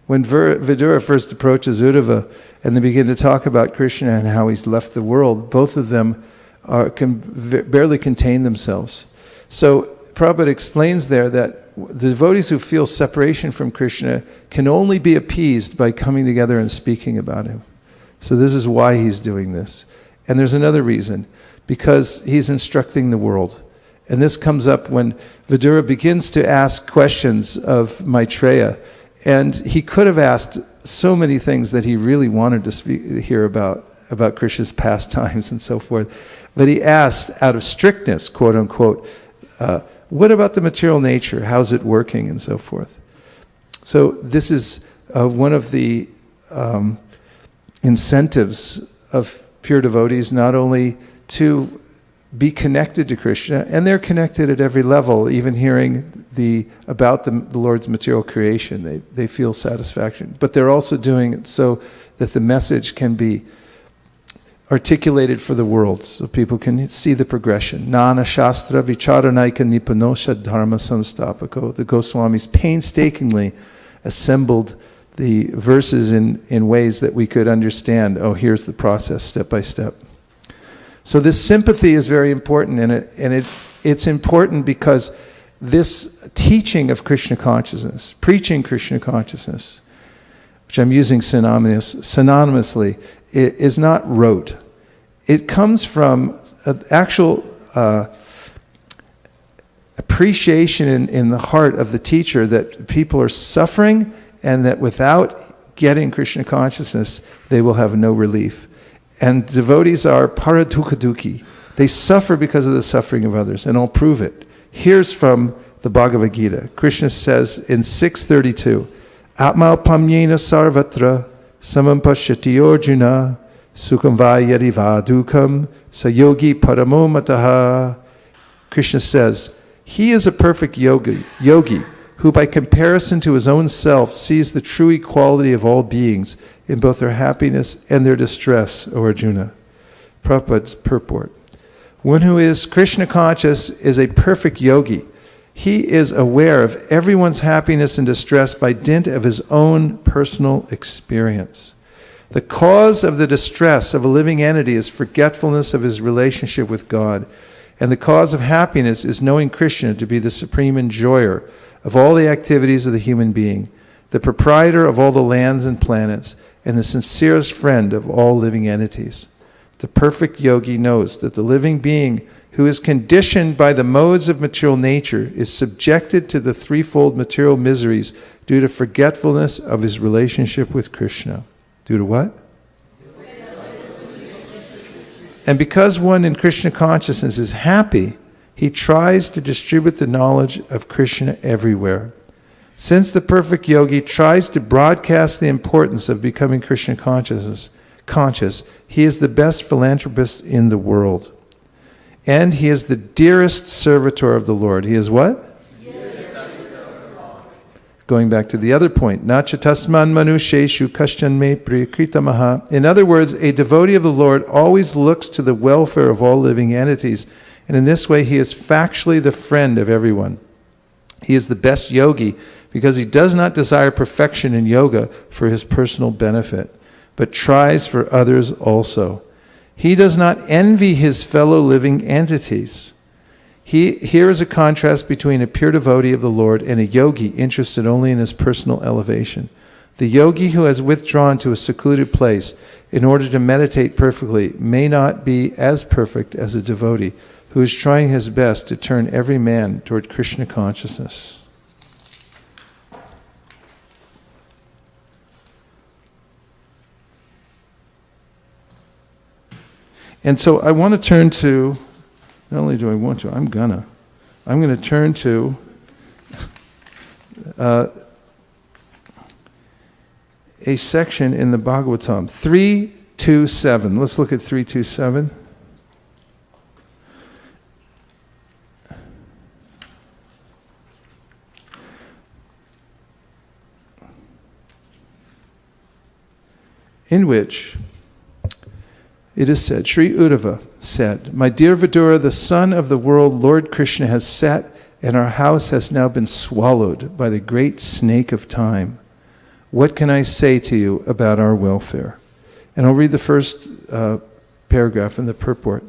When Vidura first approaches Uddhava and they begin to talk about Krishna and how he's left the world, both of them can barely contain themselves. So Prabhupada explains there that the devotees who feel separation from Krishna can only be appeased by coming together and speaking about him. So this is why he's doing this. And there's another reason, because he's instructing the world. And this comes up when Vidura begins to ask questions of Maitreya. And he could have asked so many things that he really wanted to hear about Krishna's pastimes and so forth. But he asked, out of strictness, quote unquote, what about the material nature? How's it working and so forth? So this is one of the incentives of pure devotees, not only to be connected to Krishna, and they're connected at every level, even hearing about the Lord's material creation, they feel satisfaction. But they're also doing it so that the message can be articulated for the world, so people can see the progression. Nana Shastra Vicharanaika Nipanosha Dharma Samstapako. The Goswamis painstakingly assembled the verses in ways that we could understand, here's the process step by step. So this sympathy is very important, and it's important because this teaching of Krishna consciousness, preaching Krishna consciousness, which I'm using synonymously, is not rote. It comes from an actual appreciation in the heart of the teacher that people are suffering, and that without getting Krishna consciousness, they will have no relief. And devotees are paradukhaduki. They suffer because of the suffering of others, and I'll prove it. Here's from the Bhagavad Gita. Krishna says in 6:32, Atma pamyena sarvatra samam pashyati Arjuna sukham va yadi va dukham sayogi paramo mataha. Krishna says, he is a perfect yogi who by comparison to his own self sees the true equality of all beings in both their happiness and their distress, O Arjuna. Prabhupada's purport. One who is Krishna conscious is a perfect yogi. He is aware of everyone's happiness and distress by dint of his own personal experience. The cause of the distress of a living entity is forgetfulness of his relationship with God, and the cause of happiness is knowing Krishna to be the supreme enjoyer of all the activities of the human being, the proprietor of all the lands and planets, and the sincerest friend of all living entities. The perfect yogi knows that the living being who is conditioned by the modes of material nature is subjected to the threefold material miseries due to forgetfulness of his relationship with Krishna. Due to what? And because one in Krishna consciousness is happy, he tries to distribute the knowledge of Krishna everywhere. Since the perfect yogi tries to broadcast the importance of becoming Krishna conscious, he is the best philanthropist in the world. And he is the dearest servitor of the Lord. He is what? Going back to the other point, Nacha tasman manusheshu kashyan me priyakritamaha. In other words, a devotee of the Lord always looks to the welfare of all living entities, and in this way he is factually the friend of everyone. He is the best yogi because he does not desire perfection in yoga for his personal benefit, but tries for others also. He does not envy his fellow living entities. Here is a contrast between a pure devotee of the Lord and a yogi interested only in his personal elevation. The yogi who has withdrawn to a secluded place in order to meditate perfectly may not be as perfect as a devotee who is trying his best to turn every man toward Krishna consciousness. And so I want to turn to, not only do I want to, I'm going to turn to a section in the Bhagavatam, 3.2.7. Let's look at 3.2.7. In which it is said, Sri Uddhava said, My dear Vidura, the Son of the world, Lord Krishna, has sat, and our house has now been swallowed by the great snake of time. What can I say to you about our welfare? And I'll read the first paragraph in the purport.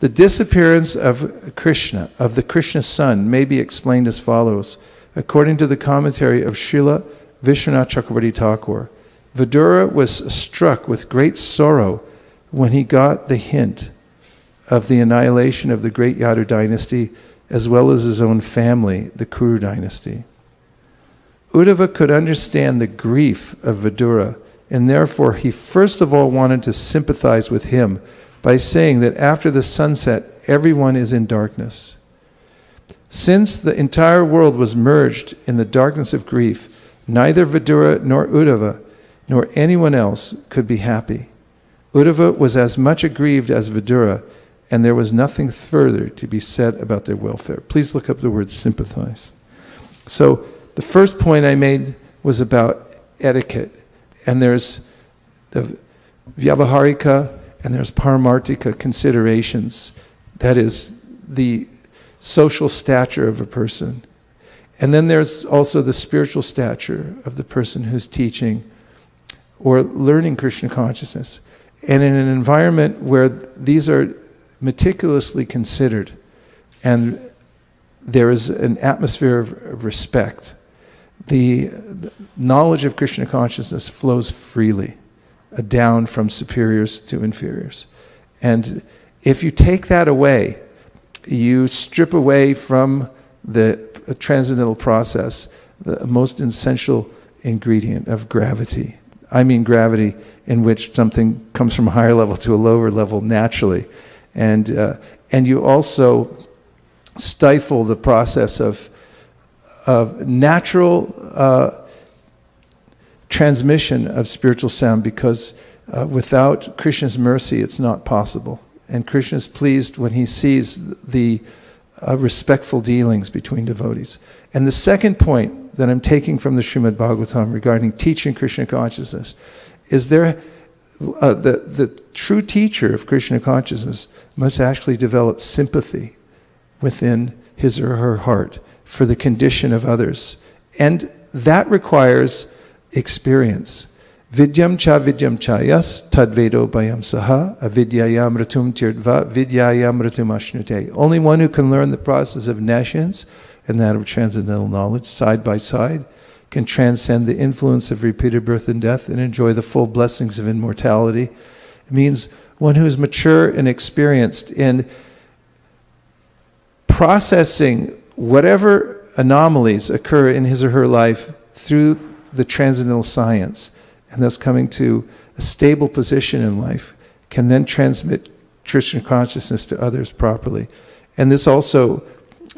The disappearance of Krishna, of the Krishna Son, may be explained as follows. According to the commentary of Srila Vishwanath Chakravarti Thakur, Vidura was struck with great sorrow when he got the hint of the annihilation of the great Yadu dynasty as well as his own family, the Kuru dynasty. Uddhava could understand the grief of Vidura, and therefore he first of all wanted to sympathize with him by saying that after the sunset, everyone is in darkness. Since the entire world was merged in the darkness of grief, neither Vidura nor Uddhava nor anyone else could be happy. Uddhava was as much aggrieved as Vidura, and there was nothing further to be said about their welfare. Please look up the word sympathize. So the first point I made was about etiquette, and there's the vyavaharika and there's paramartika considerations. That is the social stature of a person. And then there's also the spiritual stature of the person who's teaching or learning Krishna consciousness. And in an environment where these are meticulously considered and there is an atmosphere of respect, the knowledge of Krishna consciousness flows freely down from superiors to inferiors. And if you take that away, you strip away from the transcendental process the most essential ingredient of gravity. I mean gravity in which something comes from a higher level to a lower level naturally. And you also stifle the process of natural transmission of spiritual sound, because without Krishna's mercy it's not possible. And Krishna is pleased when he sees the respectful dealings between devotees. And the second point that I'm taking from the Srimad Bhagavatam regarding teaching Krishna consciousness is the true teacher of Krishna consciousness must actually develop sympathy within his or her heart for the condition of others. And that requires experience. Vidyam cha yas tadvedo bayam saha avidyayam ratum tirtva vidyayam ratum ashnute. Only one who can learn the process of nescience and that of transcendental knowledge side by side can transcend the influence of repeated birth and death and enjoy the full blessings of immortality. It means one who is mature and experienced in processing whatever anomalies occur in his or her life through the transcendental science, and thus coming to a stable position in life, can then transmit Krishna consciousness to others properly. And this also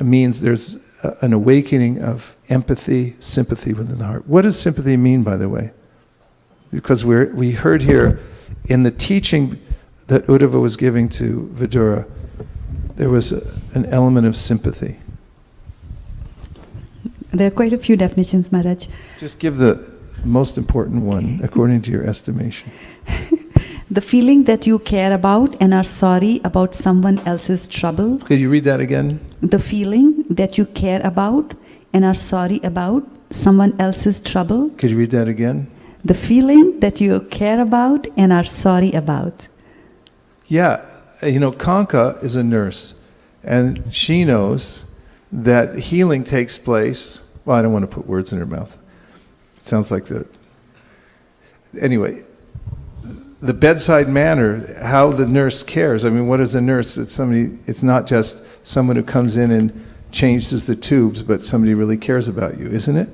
means there's an awakening of empathy, sympathy within the heart. What does sympathy mean, by the way? Because we heard here in the teaching that Uddhava was giving to Vidura, there was an element of sympathy. There are quite a few definitions, Maharaj. Just give the most important one, according to your estimation. The feeling that you care about and are sorry about someone else's trouble. Could you read that again? The feeling that you care about and are sorry about someone else's trouble. Could you read that again? The feeling that you care about and are sorry about. Yeah, Kanka is a nurse, and she knows that healing takes place. Well, I don't want to put words in her mouth. It sounds like anyway, the bedside manner, how the nurse cares. I mean, what is a nurse? It's not just someone who comes in and changes the tubes, but somebody really cares about you, isn't it?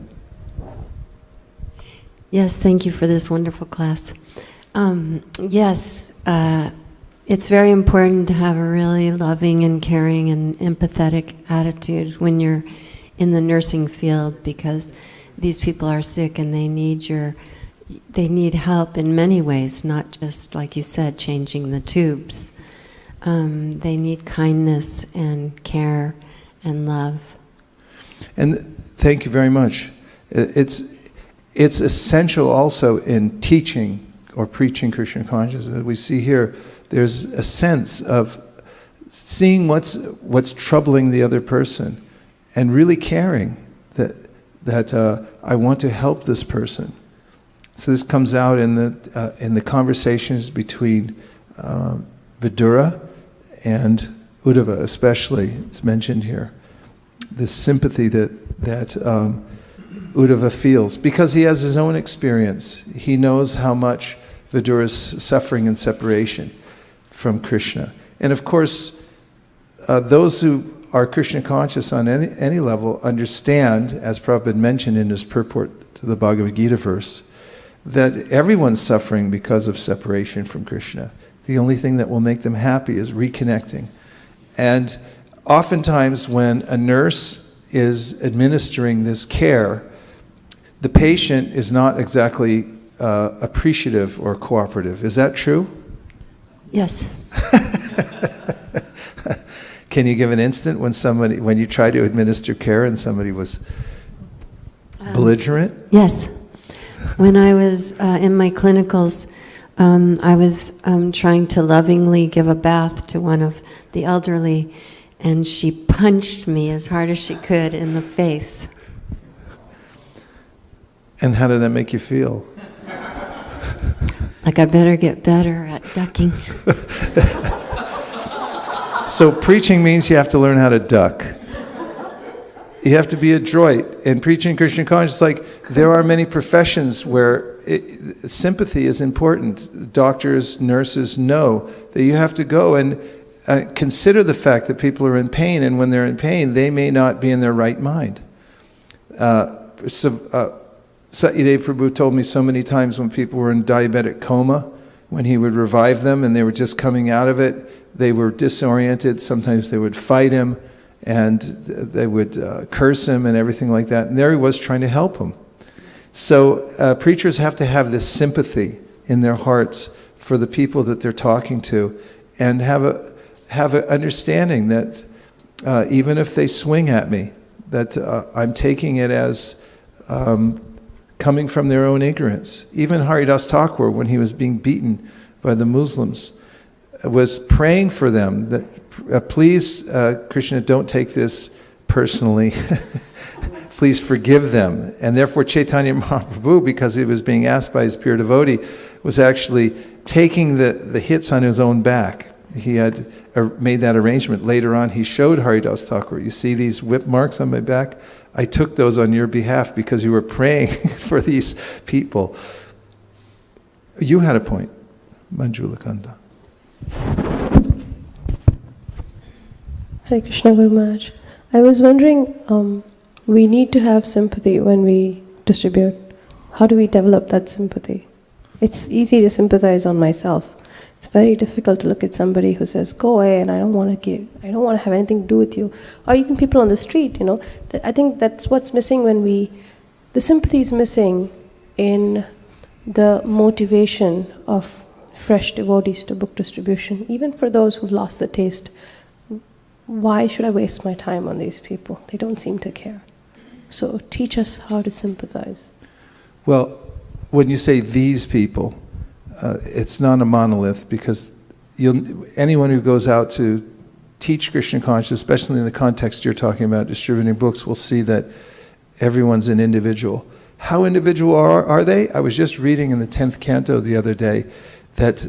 Yes, thank you for this wonderful class. It's very important to have a really loving and caring and empathetic attitude when you're in the nursing field, because these people are sick and they need help in many ways, not just, like you said, changing the tubes. They need kindness and care and love. And thank you very much. It's essential also in teaching or preaching Krishna consciousness. We see here, there's a sense of seeing what's troubling the other person and really caring that I want to help this person. So this comes out in the conversations between Vidura and Uddhava, especially. It's mentioned here. This sympathy that Uddhava feels, because he has his own experience. He knows how much Vidura is suffering in separation from Krishna. And of course, those who are Krishna conscious on any level understand, as Prabhupada mentioned in his purport to the Bhagavad Gita verse, that everyone's suffering because of separation from Krishna. The only thing that will make them happy is reconnecting. And oftentimes when a nurse is administering this care, the patient is not exactly appreciative or cooperative. Is that true? Yes. Can you give an instant when you try to administer care and somebody was belligerent? Yes. When I was in my clinicals, I was trying to lovingly give a bath to one of the elderly, and she punched me as hard as she could in the face. And how did that make you feel? Like I better get better at ducking. So preaching means you have to learn how to duck. You have to be adroit. And preaching Krishna consciousness, like there are many professions where sympathy is important. Doctors, nurses know that you have to go and consider the fact that people are in pain, and when they're in pain, they may not be in their right mind. Satyadev Prabhu told me so many times when people were in diabetic coma, when he would revive them and they were just coming out of it, they were disoriented. Sometimes they would fight him and they would curse him and everything like that. And there he was trying to help him. So preachers have to have this sympathy in their hearts for the people that they're talking to, and have an understanding that even if they swing at me, that I'm taking it as coming from their own ignorance. Even Haridas Thakur, when he was being beaten by the Muslims, was praying for them that please, Krishna, don't take this personally. Please forgive them. And therefore Chaitanya Mahaprabhu, because he was being asked by his pure devotee, was actually taking the hits on his own back. He had made that arrangement. Later on, he showed Haridas Thakur, you see these whip marks on my back? I took those on your behalf because you were praying for these people. You had a point, Manjula Kanda. Hare Krishna Guru Maharaj. I was wondering, we need to have sympathy when we distribute. How do we develop that sympathy? It's easy to sympathize on myself. It's very difficult to look at somebody who says, go away and I don't want to have anything to do with you. Or even people on the street, I think that's what's missing the sympathy is missing in the motivation of fresh devotees to book distribution. Even for those who've lost the taste, why should I waste my time on these people? They don't seem to care. So teach us how to sympathize. Well, when you say these people, it's not a monolith, because anyone who goes out to teach Krishna consciousness, especially in the context you're talking about, distributing books, will see that everyone's an individual. How individual are they? I was just reading in the 10th Canto the other day that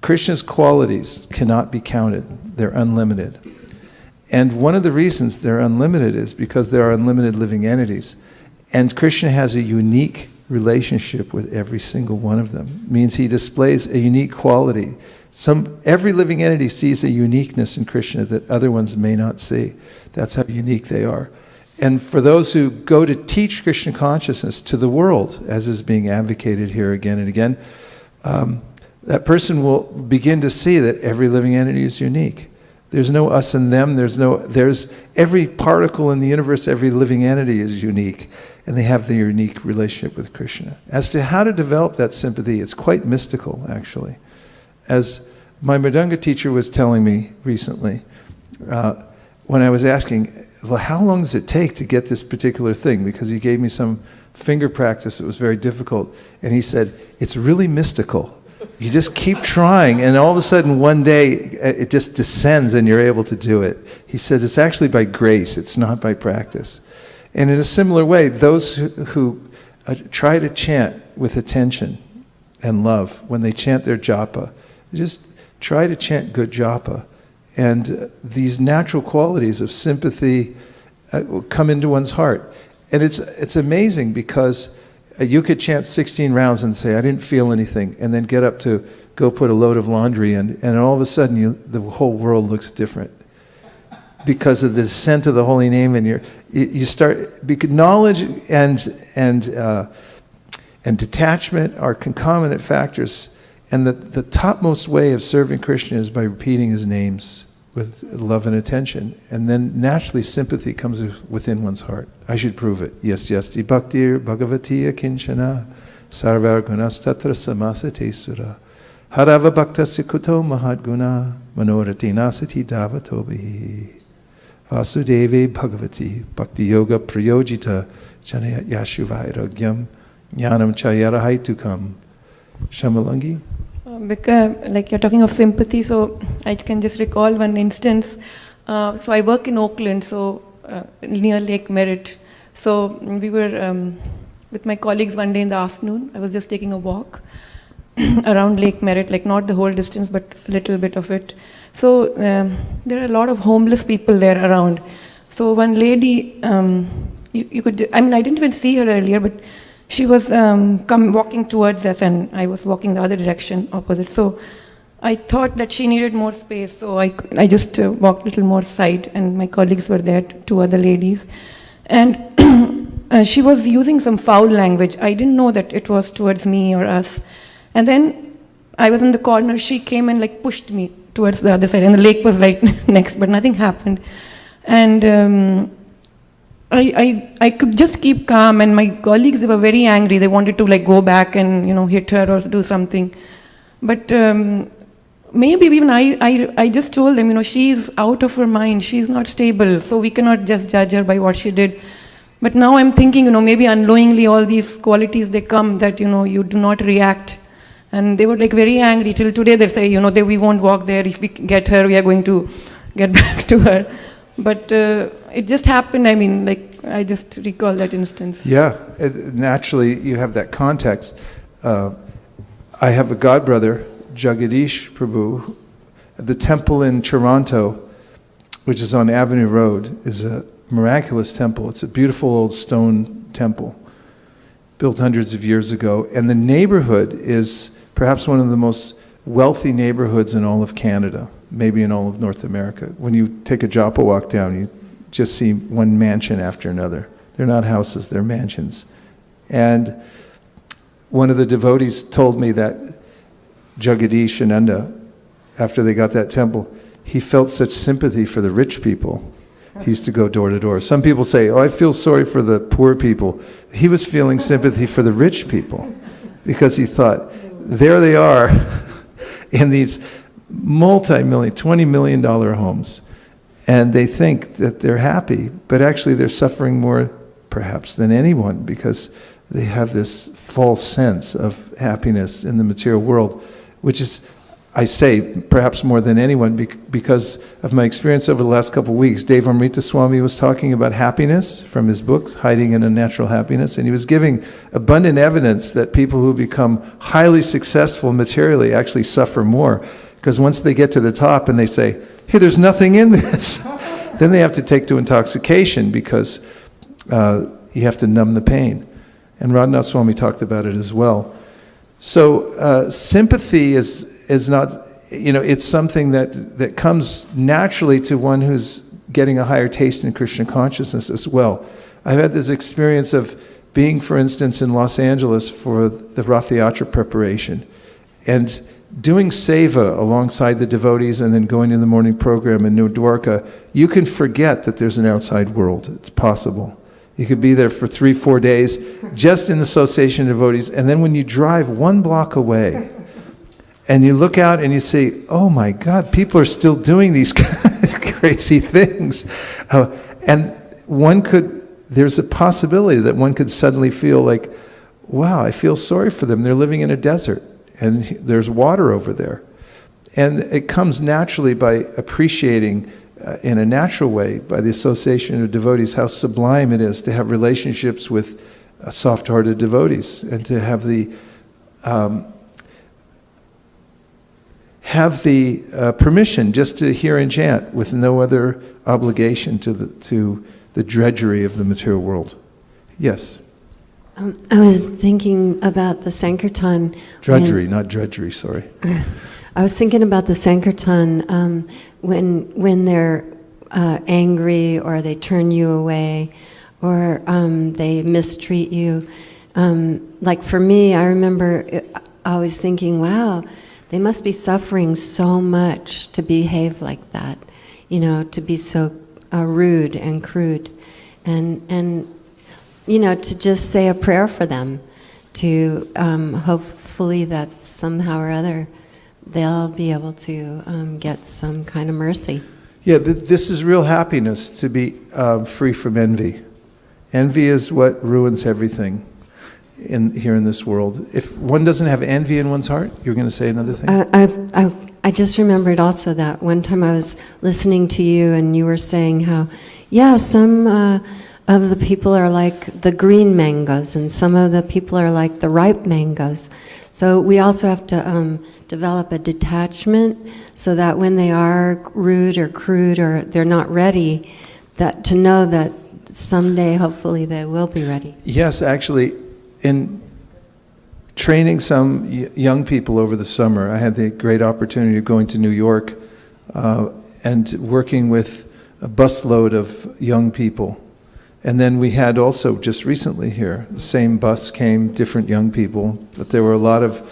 Krishna's qualities cannot be counted. They're unlimited. And one of the reasons they're unlimited is because there are unlimited living entities. And Krishna has a unique relationship with every single one of them. It means he displays a unique quality. Every living entity sees a uniqueness in Krishna that other ones may not see. That's how unique they are. And for those who go to teach Krishna consciousness to the world, as is being advocated here again and again, that person will begin to see that every living entity is unique. There's no us and them, there's every particle in the universe, every living entity is unique, and they have the unique relationship with Krishna. As to how to develop that sympathy, it's quite mystical, actually. As my Mridanga teacher was telling me recently, when I was asking, well, how long does it take to get this particular thing? Because he gave me some finger practice that was very difficult, and he said, it's really mystical. You just keep trying, and all of a sudden one day it just descends and you're able to do it. He said it's actually by grace, it's not by practice. And in a similar way, those who try to chant with attention and love, when they chant their japa, just try to chant good japa. And these natural qualities of sympathy will come into one's heart. And it's amazing, because you could chant 16 rounds and say, I didn't feel anything, and then get up to go put a load of laundry in, and all of a sudden the whole world looks different. because of the descent of the holy name, and you start, because knowledge and detachment are concomitant factors, and the topmost way of serving Krishna is by repeating his names with love and attention, and then naturally sympathy comes within one's heart. I should prove it. Yes, di bhaktir bhagavatiya kinchana sarvar gunas tatra samasate sura harava bhaktasya kuto mahadguna manorati nasati davatobihi vasudeve bhagavati bhakti yoga prayojita janaya yashuvairagyam jnanam chayarahaitukam. Shamalangi? Because, like you're talking of sympathy, so I can just recall one instance. So I work in Oakland, so near Lake Merritt. So we were with my colleagues one day in the afternoon. I was just taking a walk around Lake Merritt, like not the whole distance, but a little bit of it. So there are a lot of homeless people there around. So one lady, you could, I mean, I didn't even see her earlier, but she was walking towards us, and I was walking the other direction, opposite. So I thought that she needed more space, so I just walked a little more side, and my colleagues were there, two other ladies. And she was using some foul language. I didn't know that it was towards me or us. And then I was in the corner, she came and like pushed me towards the other side, and the lake was right next, but nothing happened. And I could just keep calm, and my colleagues, they were very angry. They wanted to like go back and, you know, hit her or do something. But maybe even I just told them, you know, she's out of her mind. She's not stable, so we cannot just judge her by what she did. But now I'm thinking, you know, maybe unknowingly all these qualities, they come that, you know, you do not react. And they were like very angry. Till today they say, you know, we won't walk there. If we get her, we are going to get back to her. But it just happened. I mean, like, I just recall that instance. Yeah, naturally you have that context. I have a godbrother, Jagadish Prabhu. The temple in Toronto, which is on Avenue Road, is a miraculous temple. It's a beautiful old stone temple, built hundreds of years ago. And the neighborhood is perhaps one of the most wealthy neighborhoods in all of Canada, maybe in all of North America. When you take a japa walk down, you just see one mansion after another. They're not houses, they're mansions. And one of the devotees told me that Jagadish Ananda, after they got that temple, he felt such sympathy for the rich people. He used to go door to door. Some people say, oh, I feel sorry for the poor people. He was feeling sympathy for the rich people because he thought, there they are in these multi-million, $20 million homes. And they think that they're happy, but actually they're suffering more perhaps than anyone because they have this false sense of happiness in the material world, which is, I say, perhaps more than anyone because of my experience over the last couple of weeks. Dave Amrita Swami was talking about happiness from his book, Hiding in Unnatural Happiness, and he was giving abundant evidence that people who become highly successful materially actually suffer more. Because once they get to the top and they say, hey, there's nothing in this, then they have to take to intoxication because you have to numb the pain. And Radhanath Swami talked about it as well. So sympathy is not, you know, it's something that comes naturally to one who's getting a higher taste in Krishna consciousness as well. I've had this experience of being, for instance, in Los Angeles for the Rath Yatra preparation and doing seva alongside the devotees and then going to the morning program in New Dwarka. You can forget that there's an outside world. It's possible. You could be there for 3-4 days just in association of devotees, and then when you drive 1 block away and you look out and you say, oh my God, people are still doing these crazy things. And there's a possibility that one could suddenly feel like, wow, I feel sorry for them. They're living in a desert and there's water over there. And it comes naturally by appreciating in a natural way, by the association of devotees, how sublime it is to have relationships with soft-hearted devotees and to have the permission just to hear and chant with no other obligation to the drudgery of the material world. Yes? I was thinking about the Sankirtan. Drudgery, not drudgery, sorry. I was thinking about the Sankirtan when they're angry, or they turn you away, or they mistreat you. Like for me, I remember always thinking, wow, they must be suffering so much to behave like that, you know, to be so rude and crude. And you know, to just say a prayer for them, to hopefully that somehow or other they'll be able to get some kind of mercy. Yeah, this is real happiness, to be free from envy. Envy is what ruins everything here in this world. If one doesn't have envy in one's heart, you're going to say another thing? I just remembered also that one time I was listening to you and you were saying how, yeah, some of the people are like the green mangoes and some of the people are like the ripe mangoes. So we also have to develop a detachment so that when they are rude or crude or they're not ready, that to know that someday hopefully they will be ready. Yes, actually, in training some young people over the summer, I had the great opportunity of going to New York and working with a busload of young people. And then we had also, just recently here, the same bus came, different young people, but there were a lot of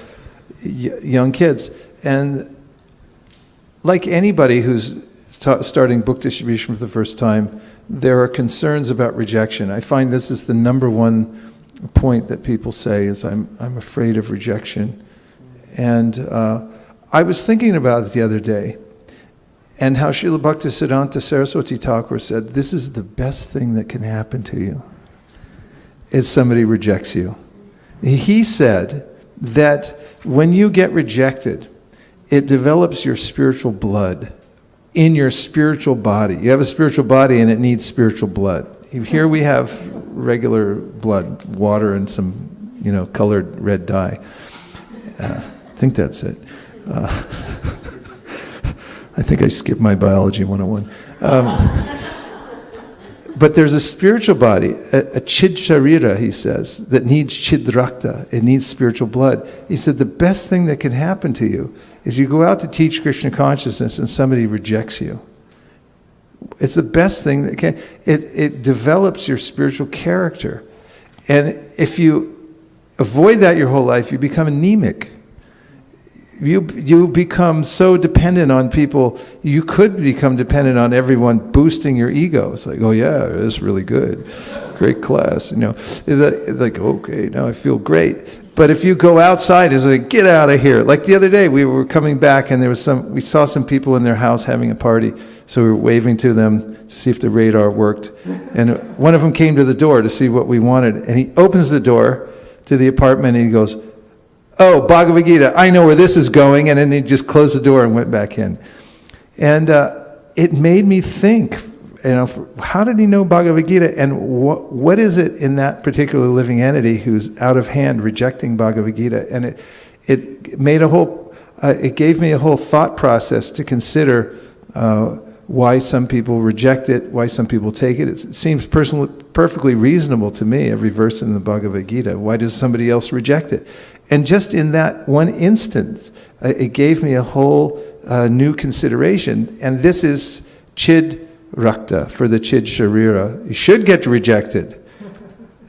young kids. And like anybody who's starting book distribution for the first time, there are concerns about rejection. I find this is the number one point that people say is, I'm afraid of rejection. And I was thinking about it the other day, and how Srila Bhaktisiddhanta Saraswati Thakur said, this is the best thing that can happen to you, is somebody rejects you. He said that when you get rejected, it develops your spiritual blood in your spiritual body. You have a spiritual body and it needs spiritual blood. Here we have regular blood, water and some, you know, colored red dye. I think that's it. I think I skipped my biology 101. But there's a spiritual body, a chid sharira, he says, that needs chid rakta. It needs spiritual blood. He said the best thing that can happen to you is you go out to teach Krishna consciousness and somebody rejects you. It's the best thing that can. It develops your spiritual character. And if you avoid that your whole life, you become anemic. You become so dependent on people. You could become dependent on everyone boosting your ego. It's like, oh yeah, it's really good, great class. You know, like, okay, now I feel great. But if you go outside, it's like, get out of here. Like the other day, we were coming back and we saw some people in their house having a party. So we were waving to them to see if the radar worked. And one of them came to the door to see what we wanted. And he opens the door to the apartment and he goes, oh, Bhagavad Gita, I know where this is going. And then he just closed the door and went back in. And it made me think, you know, how did he know Bhagavad Gita? And what is it in that particular living entity who's out of hand rejecting Bhagavad Gita? And it made it gave me a whole thought process to consider why some people reject it, why some people take it. It seems perfectly reasonable to me, every verse in the Bhagavad Gita. Why does somebody else reject it? And just in that one instant, it gave me a whole new consideration. And this is chid rakta, for the chid sharira. You should get rejected.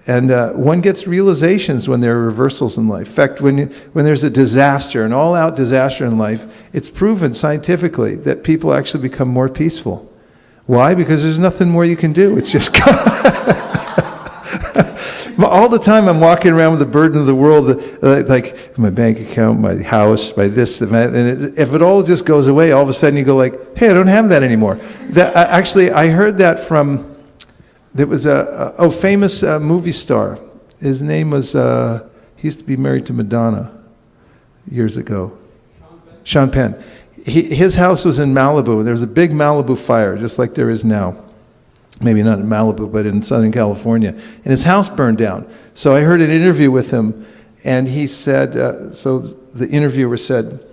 And one gets realizations when there are reversals in life. In fact, when there's a disaster, an all-out disaster in life, it's proven scientifically that people actually become more peaceful. Why? Because there's nothing more you can do. It's just all the time I'm walking around with the burden of the world, like my bank account, my house, my this, and if it all just goes away, all of a sudden you go like, hey, I don't have that anymore. Actually, I heard that from... There was a famous movie star. His name was, he used to be married to Madonna years ago. Sean Penn. His house was in Malibu. There was a big Malibu fire, just like there is now. Maybe not in Malibu, but in Southern California. And his house burned down. So I heard an interview with him, and he said, so the interviewer said,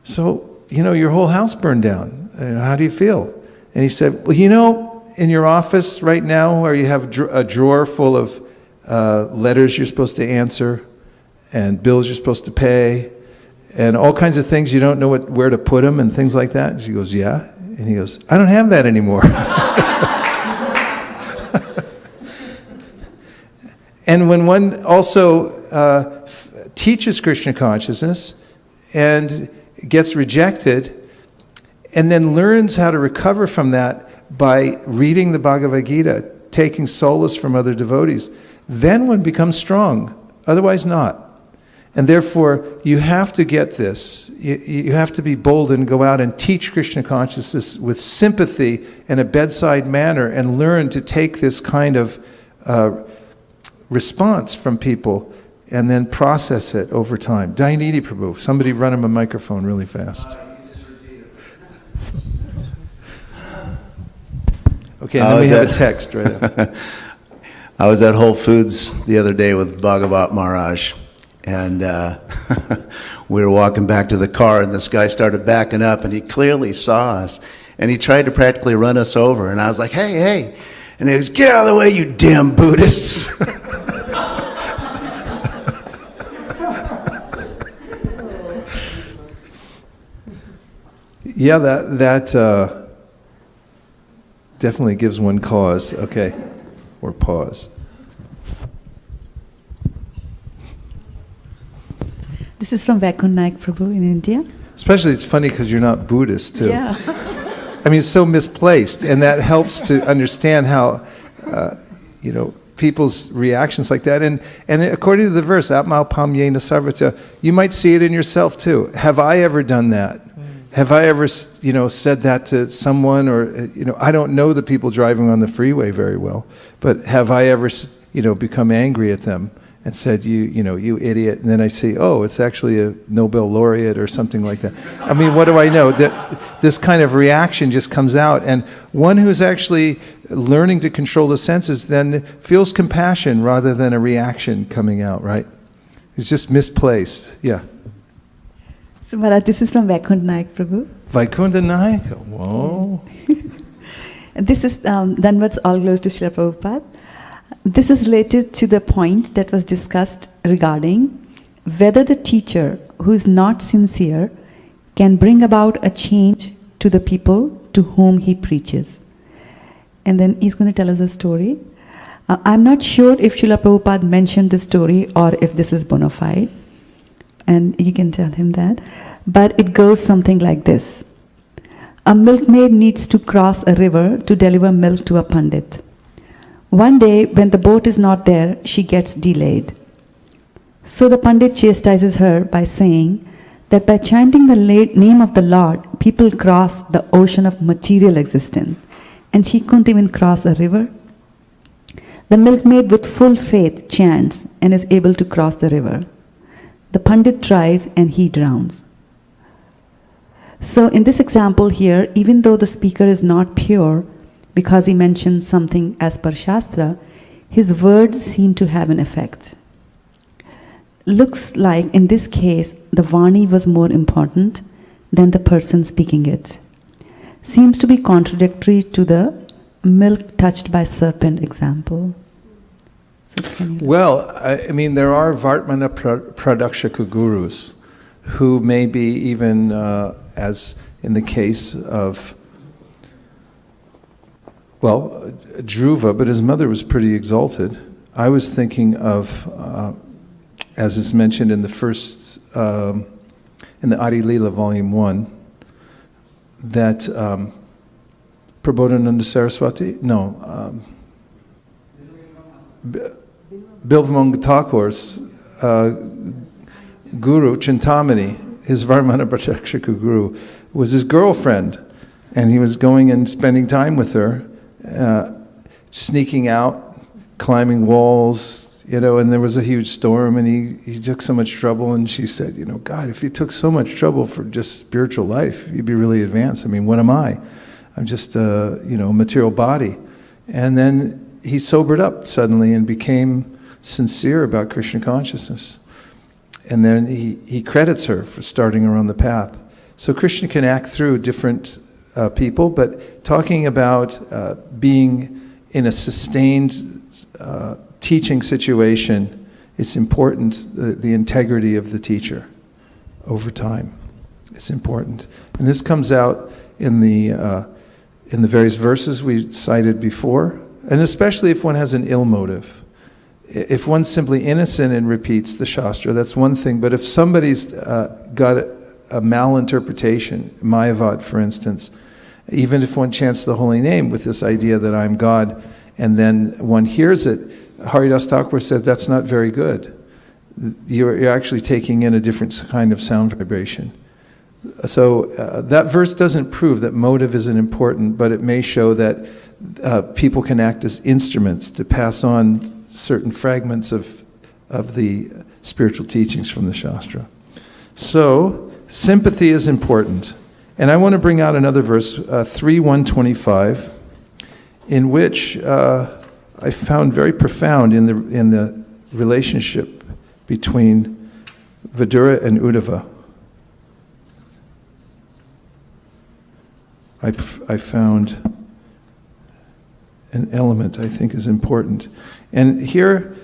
so, you know, your whole house burned down. How do you feel? And he said, well, you know, in your office right now, where you have a drawer full of letters you're supposed to answer, and bills you're supposed to pay, and all kinds of things you don't know where to put them, and things like that. And she goes, yeah. And he goes, I don't have that anymore. And when one also teaches Krishna consciousness and gets rejected, and then learns how to recover from that by reading the Bhagavad Gita, taking solace from other devotees, then one becomes strong, otherwise not. And therefore, you have to get this. You have to be bold and go out and teach Krishna consciousness with sympathy in a bedside manner and learn to take this kind of response from people and then process it over time. Dayanidhi Prabhu, somebody run him a microphone really fast. Okay, and then we have a text right up. I was at Whole Foods the other day with Bhagavat Maharaj, and we were walking back to the car, and this guy started backing up, and he clearly saw us, and he tried to practically run us over, and I was like, hey, hey, and he goes, get out of the way, you damn Buddhists. Yeah, that definitely gives one cause, okay, or pause. This is from Vaikunt Naik Prabhu in India. Especially it's funny because you're not Buddhist too. Yeah. I mean, it's so misplaced, and that helps to understand how, people's reactions like that. And according to the verse, Atma Pamyena Sarvata, you might see it in yourself too. Have I ever done that? Have I ever, said that to someone, or, I don't know the people driving on the freeway very well, but have I ever, become angry at them and said, you idiot, and then I say, oh, it's actually a Nobel laureate or something like that. I mean, what do I know? That this kind of reaction just comes out, and one who's actually learning to control the senses then feels compassion rather than a reaction coming out, right? It's just misplaced, yeah. So Maharaj, this is from Vaikunt Naik Prabhu. Vaikunt Naik? Whoa. This is Danvats all glories to Srila Prabhupada. This is related to the point that was discussed regarding whether the teacher who is not sincere can bring about a change to the people to whom he preaches. And then he's going to tell us a story. I'm not sure if Srila Prabhupada mentioned this story or if this is bona fide. And you can tell him that. But it goes something like this. A milkmaid needs to cross a river to deliver milk to a pandit. One day, when the boat is not there, she gets delayed. So the pandit chastises her by saying that by chanting the name of the Lord, people cross the ocean of material existence, and she couldn't even cross a river. The milkmaid with full faith chants and is able to cross the river. The pandit tries and he drowns. So in this example here, even though the speaker is not pure, because he mentioned something as per Shastra, his words seem to have an effect. Looks like in this case, the Vani was more important than the person speaking it. Seems to be contradictory to the milk touched by serpent example. Well, I mean, there are Vartmana Pradakshaka gurus who may be even, as in the case of, Dhruva, but his mother was pretty exalted. I was thinking of, as is mentioned in the first, in the Adi Leela Volume 1, that Prabodhananda Saraswati, Bilvamanga Thakur's guru, Chintamani, his Varmana Pradakshaka guru, was his girlfriend, and he was going and spending time with her, sneaking out, climbing walls, and there was a huge storm, and he took so much trouble, and she said, God, if you took so much trouble for just spiritual life, you'd be really advanced. I mean, what am I? I'm just a material body. And then he sobered up suddenly and became sincere about Krishna consciousness. And then he credits her for starting her on the path. So Krishna can act through different people, but talking about being in a sustained teaching situation, it's important, the integrity of the teacher over time. It's important. And this comes out in the various verses we cited before, and especially if one has an ill motive. If one's simply innocent and repeats the Shastra, that's one thing, but if somebody's got a malinterpretation, Mayavad for instance, even if one chants the holy name with this idea that I'm God, and then one hears it, Haridas Thakur said that's not very good. You're actually taking in a different kind of sound vibration. So that verse doesn't prove that motive isn't important, but it may show that people can act as instruments to pass on certain fragments of the spiritual teachings from the Shastra. So, sympathy is important. And I want to bring out another verse, 3:125, in which I found very profound in the relationship between Vidura and Uddhava. I found an element I think is important. And here,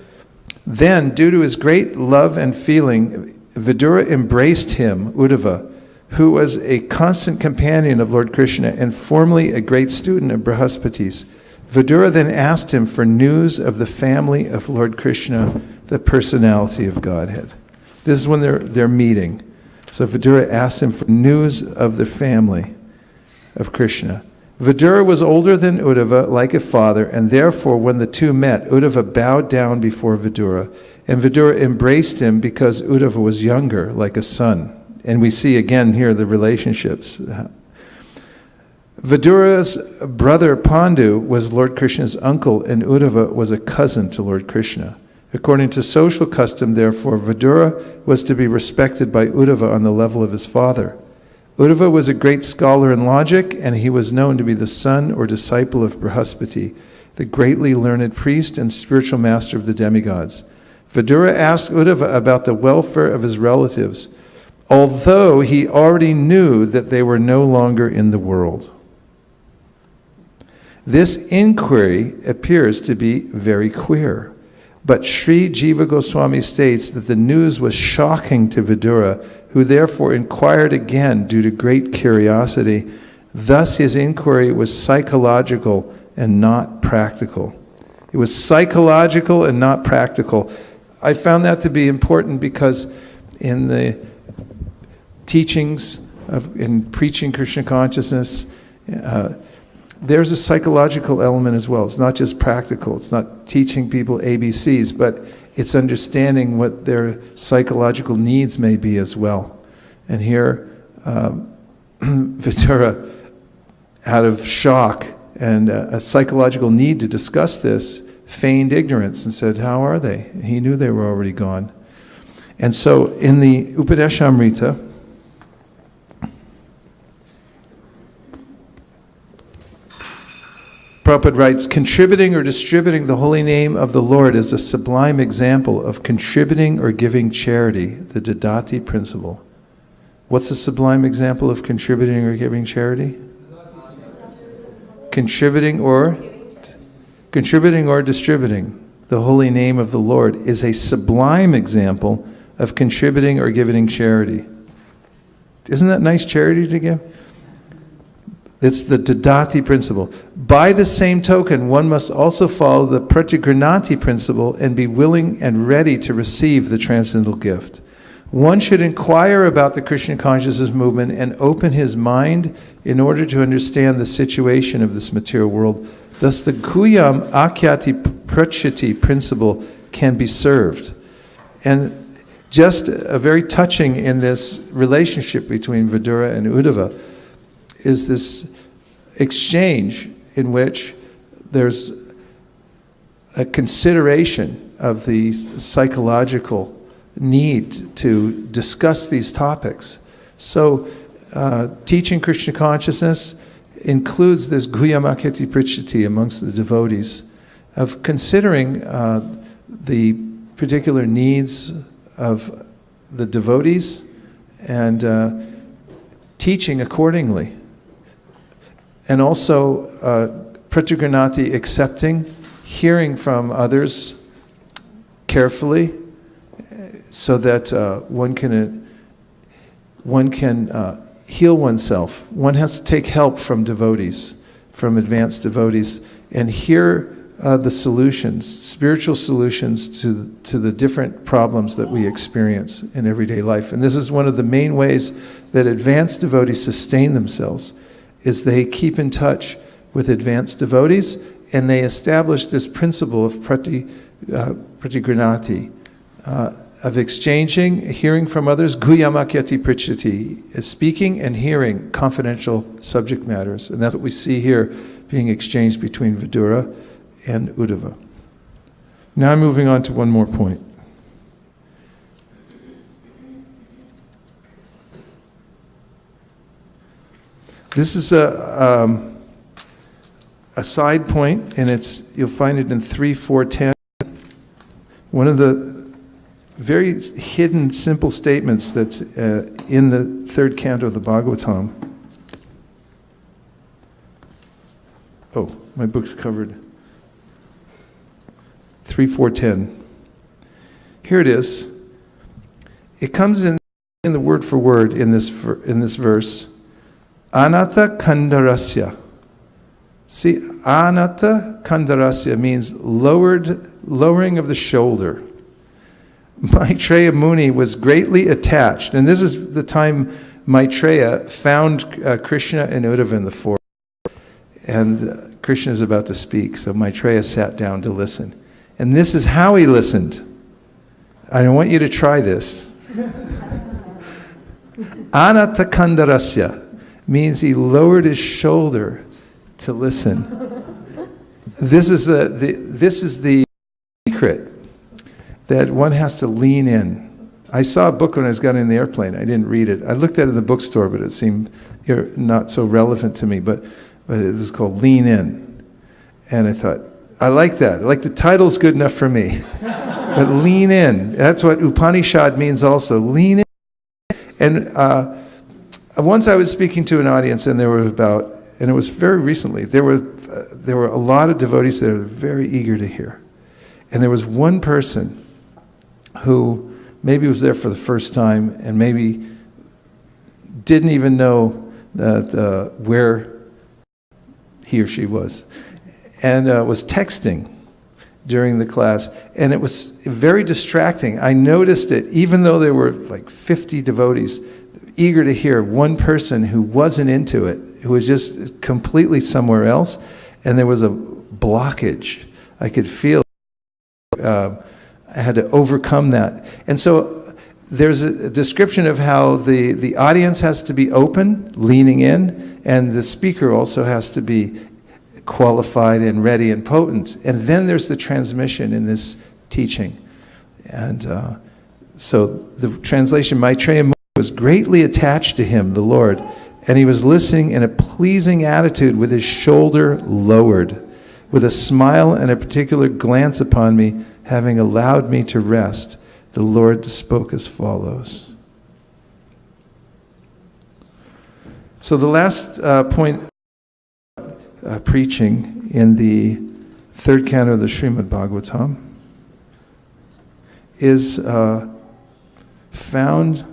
then, due to his great love and feeling, Vidura embraced him, Uddhava, who was a constant companion of Lord Krishna and formerly a great student of Brihaspati's. Vidura then asked him for news of the family of Lord Krishna, the personality of Godhead. This is when they're meeting. So Vidura asked him for news of the family of Krishna. Vidura was older than Uddhava, like a father, and therefore when the two met, Uddhava bowed down before Vidura, and Vidura embraced him because Uddhava was younger, like a son. And we see again here the relationships. Vidura's brother Pandu was Lord Krishna's uncle, and Uddhava was a cousin to Lord Krishna. According to social custom, therefore, Vidura was to be respected by Uddhava on the level of his father. Uddhava was a great scholar in logic, and he was known to be the son or disciple of Brihaspati, the greatly learned priest and spiritual master of the demigods. Vidura asked Uddhava about the welfare of his relatives, although he already knew that they were no longer in the world. This inquiry appears to be very queer, but Sri Jiva Goswami states that the news was shocking to Vidura, who therefore inquired again due to great curiosity. Thus his inquiry was psychological and not practical. It was psychological and not practical. I found that to be important because in the teachings in preaching Krishna consciousness, there's a psychological element as well. It's not just practical. It's not teaching people ABCs, but it's understanding what their psychological needs may be as well. And here, Vidura, out of shock and a psychological need to discuss this, feigned ignorance and said, how are they? He knew they were already gone. And so in the Upadeshamrita, Prabhupada writes, contributing or distributing the holy name of the Lord is a sublime example of contributing or giving charity, the Dadati principle. What's a sublime example of contributing or giving charity? Contributing or distributing the holy name of the Lord is a sublime example of contributing or giving charity. Isn't that nice charity to give? It's the Dadati principle. By the same token, one must also follow the Pratigranati principle and be willing and ready to receive the transcendental gift. One should inquire about the Krishna consciousness movement and open his mind in order to understand the situation of this material world. Thus the Kuyam Akyati Prachiti principle can be served. And just very touching in this relationship between Vidura and Uddhava is this exchange in which there's a consideration of the psychological need to discuss these topics. So teaching Krishna consciousness includes this Guhyamakyati Prichati amongst the devotees of considering the particular needs of the devotees and teaching accordingly. And also Pratigranati, accepting, hearing from others carefully so that one can heal oneself. One has to take help from devotees, from advanced devotees, and hear the solutions, spiritual solutions to the different problems that we experience in everyday life. And this is one of the main ways that advanced devotees sustain themselves, is they keep in touch with advanced devotees, and they establish this principle of pratigranati, of exchanging, hearing from others. Guyamakyati prichati is speaking and hearing confidential subject matters. And that's what we see here being exchanged between Vidura and Uddhava. Now I'm moving on to one more point. This is a side point, and you'll find it in 3.4.10. One of the very hidden, simple statements that's in the third canto of the Bhagavatam. Oh, my book's covered. 3.4.10. Here it is. It comes in the word for word in this verse. Anatta kandarasya. See, anatta kandarasya means lowering of the shoulder. Maitreya Muni was greatly attached, and this is the time Maitreya found Krishna and Uddhava in the forest, and Krishna is about to speak, so Maitreya sat down to listen. And this is how he listened. I want you to try this. Anatta kandarasya means he lowered his shoulder to listen. This is the secret, that one has to lean in. I saw a book when I was getting in the airplane. I didn't read it. I looked at it in the bookstore, but it seemed not so relevant to me. But it was called Lean In. And I thought, I like that. I like the title's good enough for me. But lean in. That's what Upanishad means also. Lean in. And once I was speaking to an audience, and and it was very recently, there were a lot of devotees that were very eager to hear. And there was one person who maybe was there for the first time and maybe didn't even know where he or she was, and was texting during the class, and it was very distracting. I noticed it, even though there were like 50 devotees eager to hear, one person who wasn't into it, who was just completely somewhere else, and there was a blockage. I could feel it. I had to overcome that. And so there's a description of how the audience has to be open, leaning in, and the speaker also has to be qualified and ready and potent. And then there's the transmission in this teaching. And so the translation, Maitreya was greatly attached to him, the Lord, and he was listening in a pleasing attitude with his shoulder lowered, with a smile and a particular glance upon me, having allowed me to rest. The Lord spoke as follows. So the last point, preaching in the third canto of the Srimad Bhagavatam, is found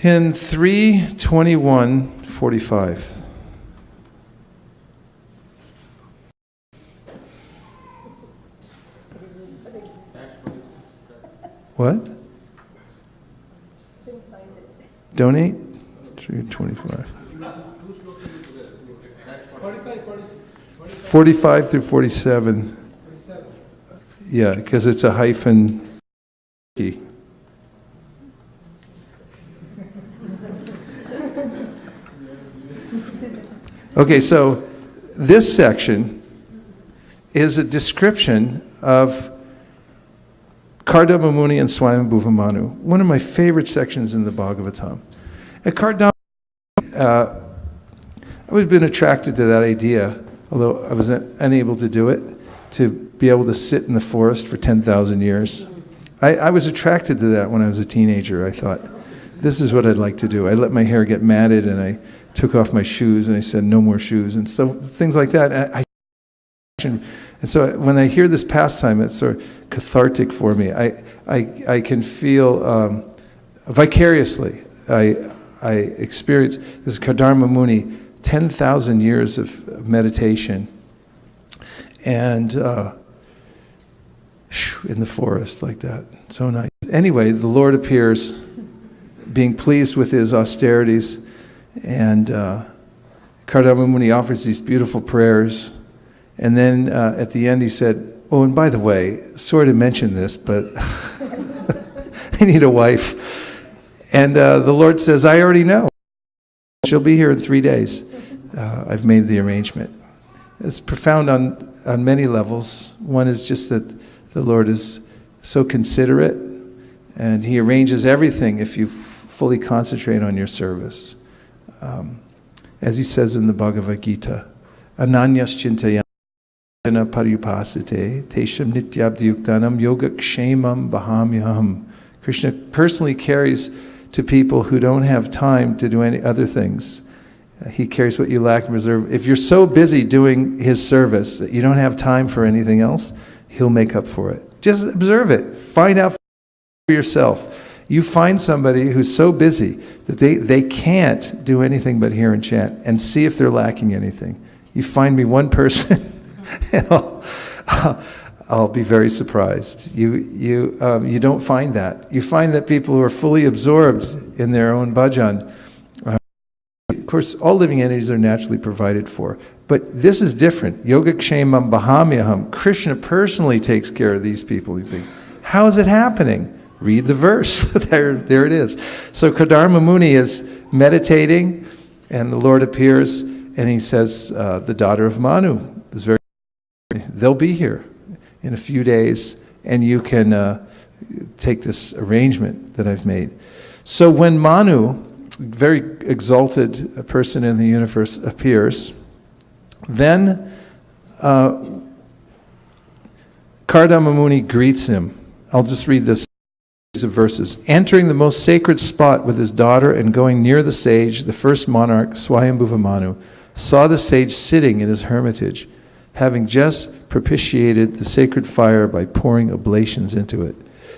in 3:21:45. What? Donate? 3:25. 45 through 47. Yeah, because it's a hyphen. Okay, so this section is a description of Kardama Muni and Swayambhuva Manu, one of my favorite sections in the Bhagavatam. At Kardama, I've been attracted to that idea, although I was unable to do it, to be able to sit in the forest for 10,000 years. I was attracted to that when I was a teenager. I thought, this is what I'd like to do. I let my hair get matted, and I took off my shoes, and I said, no more shoes, and so things like that. And so when I hear this pastime, it's sort of cathartic for me. I can feel vicariously. I experienced this Kardama Muni, 10,000 years of meditation, and in the forest like that. So nice. Anyway, the Lord appears, being pleased with his austerities, and Kardama Muni offers these beautiful prayers, and then at the end he said, oh, and by the way, sorry to mention this, but I need a wife. And the Lord says, I already know. She'll be here in 3 days. I've made the arrangement. It's profound on many levels. One is just that the Lord is so considerate, and he arranges everything if you fully concentrate on your service. As he says in the Bhagavad Gita, Ananyas chintayam paripasite tesham nityabdiyuktanam yogakshemam bahamyaham. Krishna personally carries to people who don't have time to do any other things. He carries what you lack in reserve. If you're so busy doing his service that you don't have time for anything else, he'll make up for it. Just observe it. Find out for yourself. You find somebody who's so busy that they can't do anything but hear and chant, and see if they're lacking anything. You find me one person, and I'll be very surprised. You don't find that. You find that people who are fully absorbed in their own bhajan. Of course, all living entities are naturally provided for, but this is different. Yogakshemam bahamyaham. Krishna personally takes care of these people. You think, how is it happening? Read the verse. there it is. So Kardama Muni is meditating, and the Lord appears, and he says, the daughter of Manu is very. They'll be here in a few days, and you can take this arrangement that I've made. So when Manu, very exalted person in the universe, appears, then Kardama Muni greets him. I'll just read this of verses. Entering the most sacred spot with his daughter and going near the sage, the first monarch, Swayambhuva Manu, saw the sage sitting in his hermitage, having just propitiated the sacred fire by pouring oblations into it.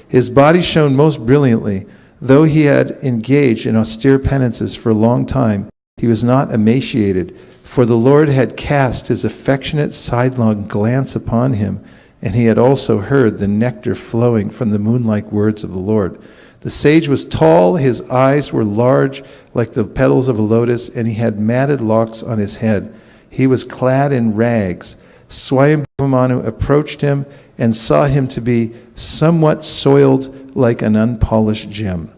His body shone most brilliantly. Though he had engaged in austere penances for a long time, he was not emaciated, for the Lord had cast his affectionate sidelong glance upon him, and he had also heard the nectar flowing from the moon-like words of the Lord. The sage was tall, his eyes were large like the petals of a lotus, and he had matted locks on his head. He was clad in rags. Swayambhuva Manu approached him and saw him to be somewhat soiled like an unpolished gem.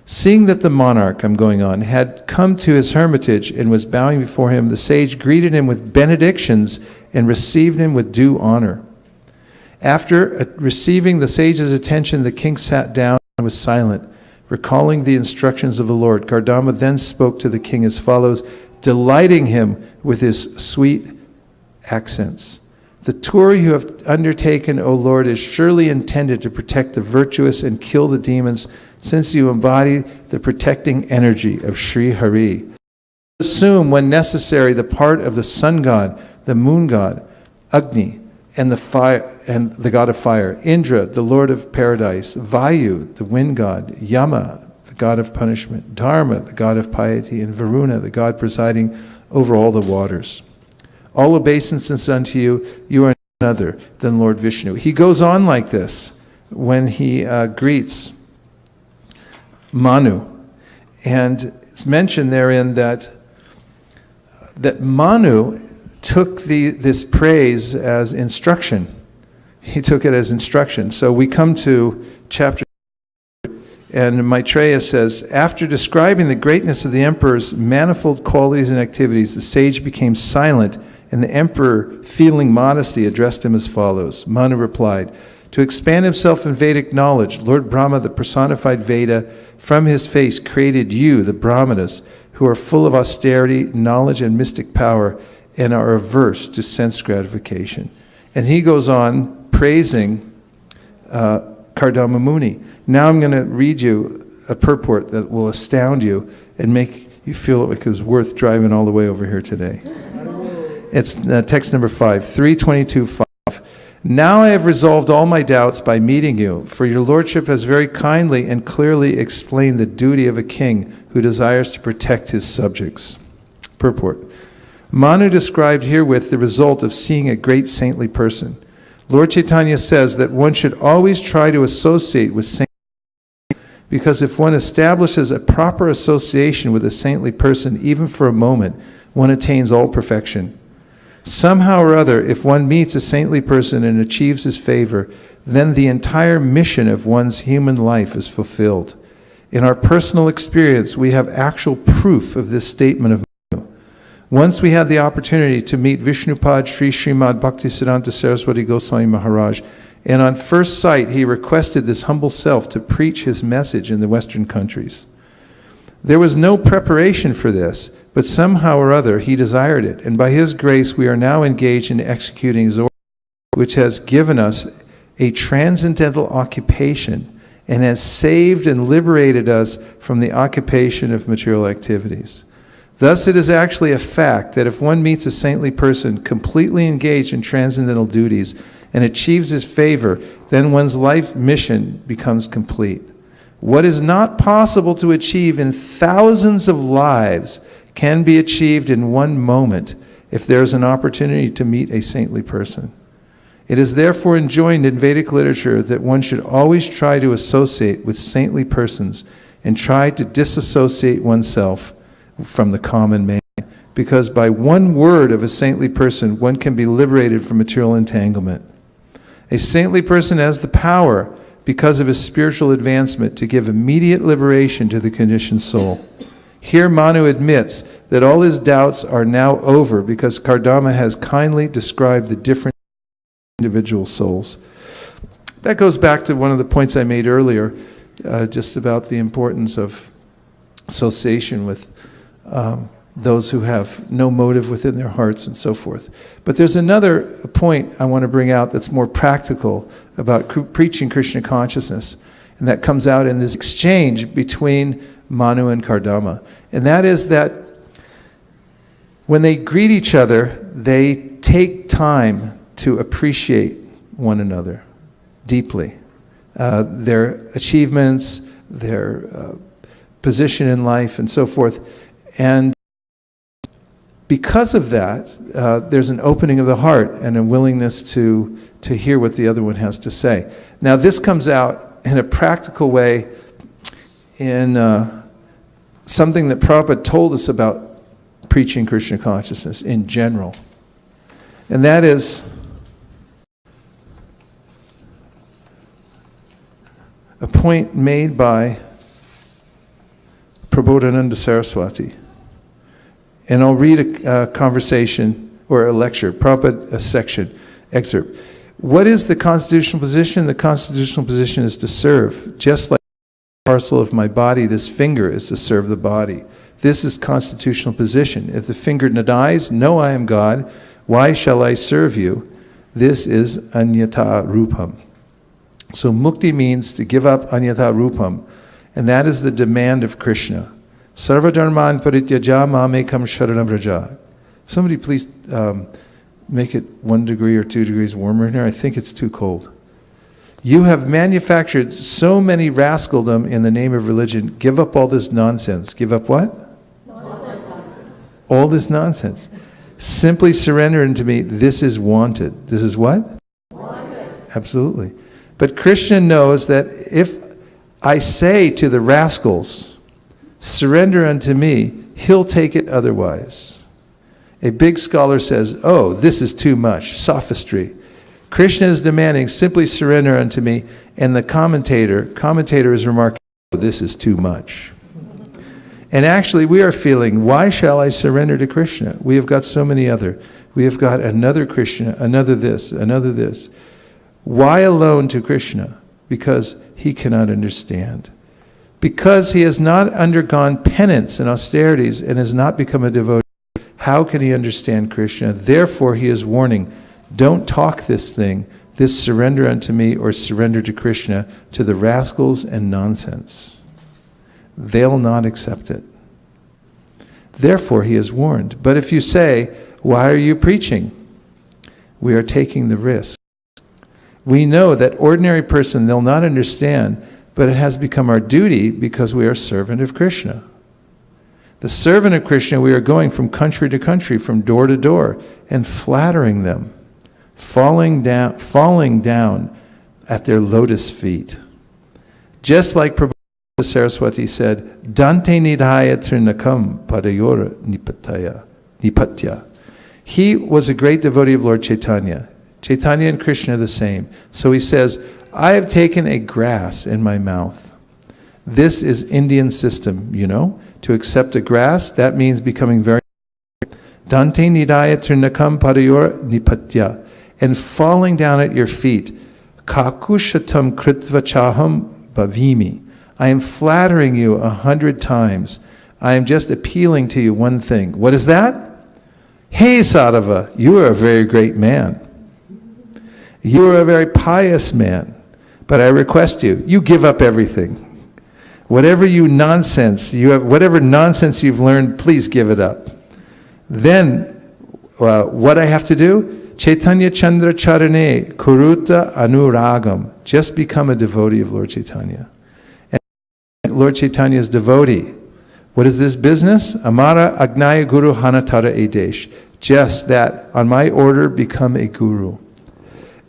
Seeing that the monarch, I'm going on, had come to his hermitage and was bowing before him, the sage greeted him with benedictions and received him with due honor. After receiving the sage's attention, the king sat down and was silent, recalling the instructions of the Lord. Kardama then spoke to the king as follows, delighting him with his sweet accents. The tour you have undertaken, O Lord, is surely intended to protect the virtuous and kill the demons, since you embody the protecting energy of Sri Hari. Assume, when necessary, the part of the sun god, the moon god, Agni, and the fire, and the god of fire, Indra, the lord of paradise, Vayu, the wind god, Yama, the god of punishment, Dharma, the god of piety, and Varuna, the god presiding over all the waters. All obeisance unto you, you are none other than Lord Vishnu. He goes on like this when he greets Manu. And it's mentioned therein that Manu took this praise as instruction. He took it as instruction. So we come to chapter, and Maitreya says, after describing the greatness of the emperor's manifold qualities and activities, the sage became silent, and the emperor, feeling modesty, addressed him as follows. Manu replied, to expand himself in Vedic knowledge, Lord Brahma, the personified Veda, from his face created you, the Brahmanas, who are full of austerity, knowledge, and mystic power, and are averse to sense gratification. And he goes on praising Kardama Muni. Now I'm going to read you a purport that will astound you and make you feel like it's worth driving all the way over here today. It's text number 5, 322.5. Now I have resolved all my doubts by meeting you, for your lordship has very kindly and clearly explained the duty of a king who desires to protect his subjects. Purport. Manu described herewith the result of seeing a great saintly person. Lord Chaitanya says that one should always try to associate with saints, because if one establishes a proper association with a saintly person, even for a moment, one attains all perfection. Somehow or other, if one meets a saintly person and achieves his favor, then the entire mission of one's human life is fulfilled. In our personal experience, we have actual proof of this statement of Manu. Once we had the opportunity to meet Vishnupad Sri Srimad Bhaktisiddhanta Saraswati Goswami Maharaj, and on first sight he requested this humble self to preach his message in the Western countries. There was no preparation for this, but somehow or other he desired it, and by his grace we are now engaged in executing his order, which has given us a transcendental occupation and has saved and liberated us from the occupation of material activities. Thus it is actually a fact that if one meets a saintly person completely engaged in transcendental duties and achieves his favor, then one's life mission becomes complete. What is not possible to achieve in thousands of lives can be achieved in one moment if there is an opportunity to meet a saintly person. It is therefore enjoined in Vedic literature that one should always try to associate with saintly persons and try to disassociate oneself from the common man, because by one word of a saintly person one can be liberated from material entanglement. A saintly person has the power, because of his spiritual advancement, to give immediate liberation to the conditioned soul. Here Manu admits that all his doubts are now over because Kardama has kindly described the different individual souls. That goes back to one of the points I made earlier, just about the importance of association with those who have no motive within their hearts and so forth. But there's another point I want to bring out that's more practical about preaching Krishna consciousness, and that comes out in this exchange between Manu and Kardama. And that is that when they greet each other, they take time to appreciate one another deeply. Their achievements, their position in life, and so forth. And because of that, there's an opening of the heart and a willingness to hear what the other one has to say. Now, this comes out in a practical way in something that Prabhupada told us about preaching Krishna consciousness in general. And that is a point made by Prabodhananda Saraswati. And I'll read a conversation or a lecture, Prabhupada, a section, excerpt. What is the constitutional position? The constitutional position is to serve. Just like the parcel of my body, this finger is to serve the body. This is constitutional position. If the finger denies, no, I am God, why shall I serve you? This is anyata rupam. So mukti means to give up anyata rupam, and that is the demand of Krishna. Sarva dharman parityaja mamekam sharanam vraja. Somebody please make it 1 degree or 2 degrees warmer in here. I think it's too cold. You have manufactured so many rascaldom in the name of religion. Give up all this nonsense. Give up what? Nonsense. All this nonsense. Simply surrender unto me. This is wanted. This is what? Wanted. Absolutely. But Krishna knows that if I say to the rascals, surrender unto me, he'll take it otherwise. A big scholar says, oh, this is too much, sophistry. Krishna is demanding, simply surrender unto me, and the commentator is remarking, oh, this is too much. And actually we are feeling, why shall I surrender to Krishna? We have got so many other. We have got another Krishna, another this, another this. Why alone to Krishna? Because he cannot understand. Because he has not undergone penance and austerities and has not become a devotee, how can he understand Krishna? Therefore he is warning, don't talk this thing, this surrender unto me or surrender to Krishna, to the rascals and nonsense. They'll not accept it. Therefore he is warned. But if you say, why are you preaching? We are taking the risk We know that ordinary person, they'll not understand, but it has become our duty because we are servant of Krishna. The servant of Krishna, we are going from country to country, from door to door, and flattering them, falling down at their lotus feet. Just like Prabhupada Saraswati said, Dante nidhaya trinakam padayora nipatya. He was a great devotee of Lord Chaitanya. Chaitanya and Krishna are the same. So he says, I have taken a grass in my mouth. This is Indian system, you know. To accept a grass, that means becoming very... Dante nidaya trinakam padayora nipatya. And falling down at your feet. Kakushatam kritva chaham bhavimi. I am flattering you 100 times. I am just appealing to you one thing. What is that? Hey Sadhava, you are a very great man. You are a very pious man. But I request you give up everything. Whatever nonsense you've learned, please give it up. Then, what I have to do? Chaitanya Chandra Charane Kuruta Anuragam. Just become a devotee of Lord Chaitanya. And Lord Chaitanya's devotee. What is this business? Amara Agnaya Guru Hanatara Edesh. Just that, on my order, become a guru.